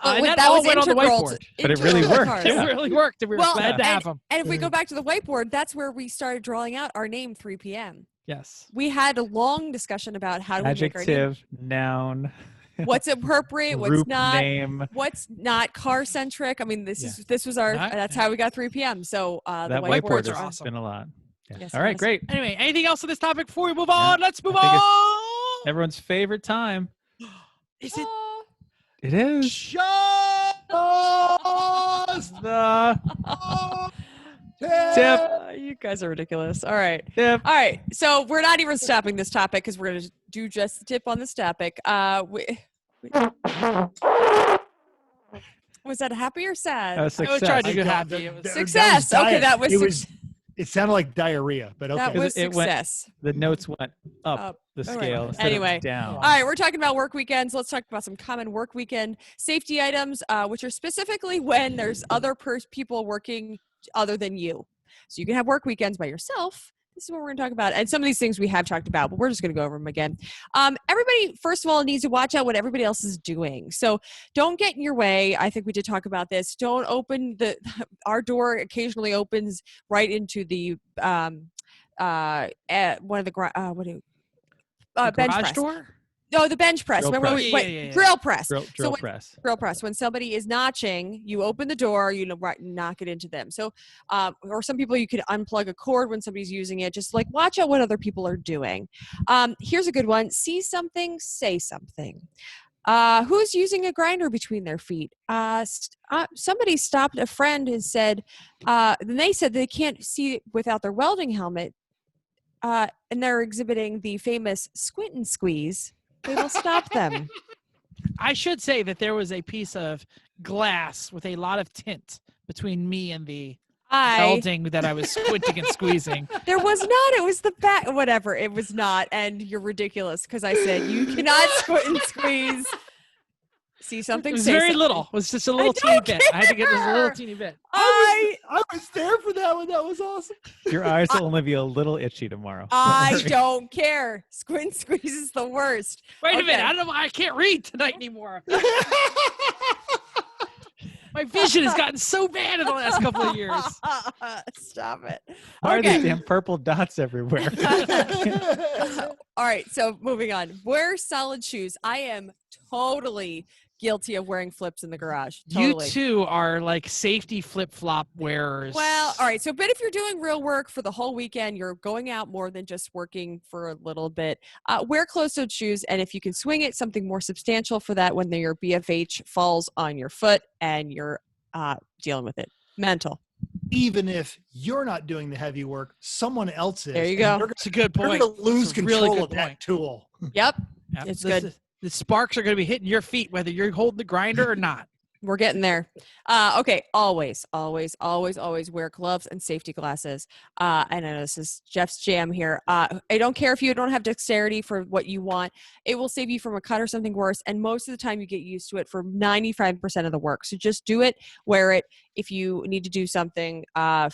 and that all went on the whiteboard. But it really worked. It really worked. And we were glad to have them. And if we go back to the whiteboard, that's where we started drawing out our name 3 p.m. Yes. We had a long discussion about how to make our name. Adjective, noun. What's appropriate, what's Group not, name. what's not car centric. I mean, this was our that's how we got 3 p.m. So the that whiteboards whiteboard are has awesome. been a lot. Yeah. Yes, All right, yes. great. Anyway, anything else on this topic before we move on? Let's move I think on. Everyone's favorite time. Is it It is just the Tip. You guys are ridiculous. All right. tip. All right. So we're not even stopping this topic because we're going to do just the tip on this topic. Was that happy or sad? That was I was trying to success. do happy. It was Success. Okay, that was It sounded like diarrhea, but okay. that was It went- success. The notes went up Up. the All right. scale instead Anyway. of down. All right, we're talking about work weekends. Let's talk about some common work weekend safety items, which are specifically when there's other people working other than you. So you can have work weekends by yourself. This is what we're going to talk about. And some of these things we have talked about, but we're just going to go over them again. Everybody, first of all, needs to watch out what everybody else is doing. So don't get in your way. I think we did talk about this. Don't open our door occasionally opens right into the one of the bench garage press. door? Oh, the bench press. Drill Remember, press. Yeah. drill press. Drill when, press. drill press. When somebody is notching, you open the door, knock it into them. So, or some people, you could unplug a cord when somebody's using it. Just like watch out what other people are doing. Here's a good one. See something, say something. Who's using a grinder between their feet? Somebody stopped a friend and said, and they said they can't see without their welding helmet. And they're exhibiting the famous squint and squeeze. They will stop them. I should say that there was a piece of glass with a lot of tint between me and the welding that I was squinting and squeezing. There was not. It was the back. Whatever. It was not. And you're ridiculous because I said you cannot squint and squeeze. See something? It was say very something. little. It was just a little teeny bit. I had to get this little teeny bit. I was there for that one. That was awesome. Your eyes will only be a little itchy tomorrow. I don't care. Squint squeeze is the worst. Wait a Okay. minute. I don't know why I can't read tonight anymore. My vision has gotten so bad in the last couple of years. Stop it. Why are Okay. these damn purple dots everywhere? All right, so moving on. Wear solid shoes. I am totally guilty of wearing flips in the garage. Totally. You two are like safety flip-flop wearers. Well, all right. So, but if you're doing real work for the whole weekend, you're going out more than just working for a little bit. Wear closed-toed shoes, and if you can swing it, something more substantial for that when your BFH falls on your foot and you're dealing with it. Mental. Even if you're not doing the heavy work, someone else is. There you and go. You're It's a good point. going to lose It's a really control good of that point. tool. Yep, Yep. it's This- good. The sparks are going to be hitting your feet whether you're holding the grinder or not. We're getting there. Okay. Always wear gloves and safety glasses. I know this is Jeff's jam here. I don't care if you don't have dexterity for what you want. It will save you from a cut or something worse. And most of the time you get used to it for 95% of the work. So just do it, wear it. If you need to do something,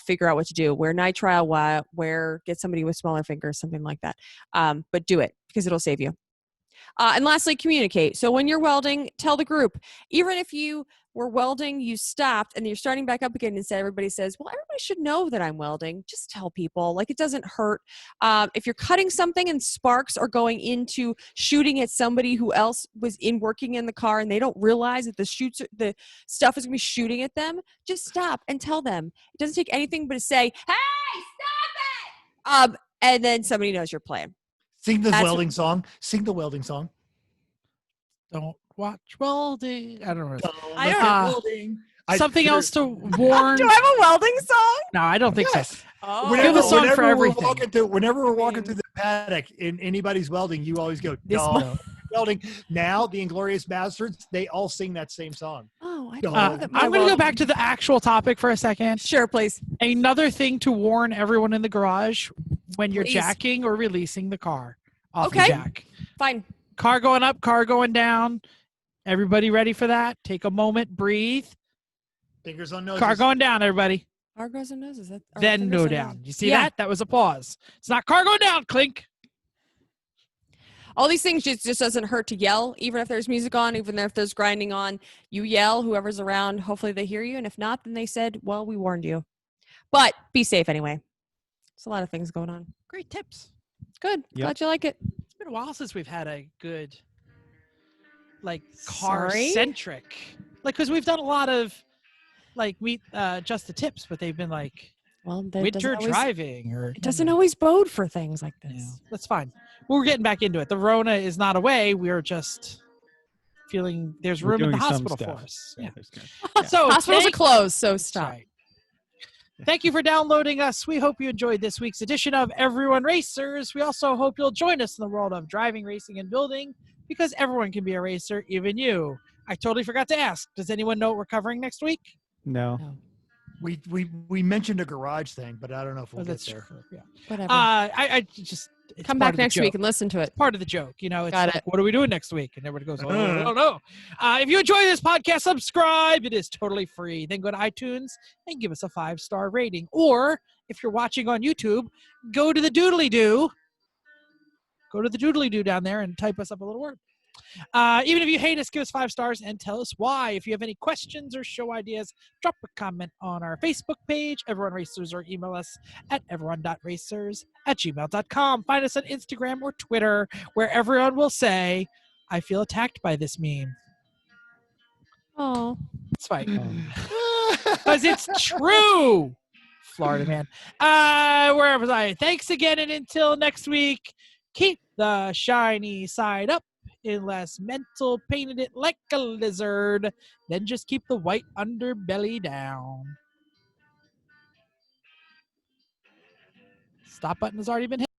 figure out what to do. Wear nitrile, get somebody with smaller fingers, something like that. But do it because it'll save you. And lastly, communicate. So when you're welding, tell the group. Even if you were welding, you stopped, and you're starting back up again, and everybody says, well, everybody should know that I'm welding. Just tell people. Like, it doesn't hurt. If you're cutting something and sparks are going into shooting at somebody who else was working in the car and they don't realize that the stuff is going to be shooting at them, just stop and tell them. It doesn't take anything but to say, hey, stop it! And then somebody knows you're playing. Sing the That's welding song. Sing the welding song. Don't watch welding. I don't know. I don't look know. at welding. Something else to warn. Do I have a welding song? No, I don't think so. Yes. Oh. Give a song for everything. Whenever we're walking through the paddock and anybody's welding, you always go, This "Dog." Welding. Now, the Inglorious Bastards, they all sing that same song. Oh, I Dog. don't know that I'm going to go back to the actual topic for a second. Sure, please. Another thing to warn everyone in the garage when you're Please. jacking or releasing the car off the Okay. jack. Fine. Car going up, car going down. Everybody ready for that? Take a moment, breathe. Fingers on noses. Car going down, everybody. Car goes and noses. Then go down. You see Yeah. that? That was a pause. It's not car going down, clink. All these things just doesn't hurt to yell, even if there's music on, even if there's grinding on. You yell, whoever's around, hopefully they hear you. And if not, then they said, well, we warned you. But be safe anyway. There's a lot of things going on. Great tips. Good. Yep. Glad you like it. It's been a while since we've had a good, like, Sorry? car-centric. Like, because we've done a lot of, like, just the tips, but they've been, like, Well, winter driving. Or It doesn't always bode for things like this. Yeah, that's fine. We're getting back into it. The Rona is not away. We're just feeling there's We're room in the doing some hospital stuff. for us. Yeah, Yeah. there's good. So Hospitals are thank- closed, so That's stop. right. Thank you for downloading us. We hope you enjoyed this week's edition of Everyone Racers. We also hope you'll join us in the world of driving, racing, and building, because everyone can be a racer, even you. I totally forgot to ask. Does anyone know what we're covering next week? No. We mentioned a garage thing, but I don't know if we'll get that's there. true. Yeah. Whatever. I just it's Come part back of the next week joke. and listen to it. Part of the joke, you know. It's Got like, it. what are we doing next week? And everybody goes, oh, I don't know. If you enjoy this podcast, subscribe. It is totally free. Then go to iTunes and give us a 5-star rating. Or if you're watching on YouTube, go to the doodly-doo. Go to the doodly-doo down there and type us up a little word. Even if you hate us, give us 5 stars and tell us why. If you have any questions or show ideas, drop a comment on our Facebook page, Everyone Racers, or email us at everyone.racers@gmail.com. Find us on Instagram or Twitter, where everyone will say, I feel attacked by this meme. Oh. It's fine. Oh. Because it's true, Florida man. Where was I? Thanks again, and until next week, keep the shiny side up unless mental painted it like a lizard. Then just keep the white underbelly down. Stop button has already been hit.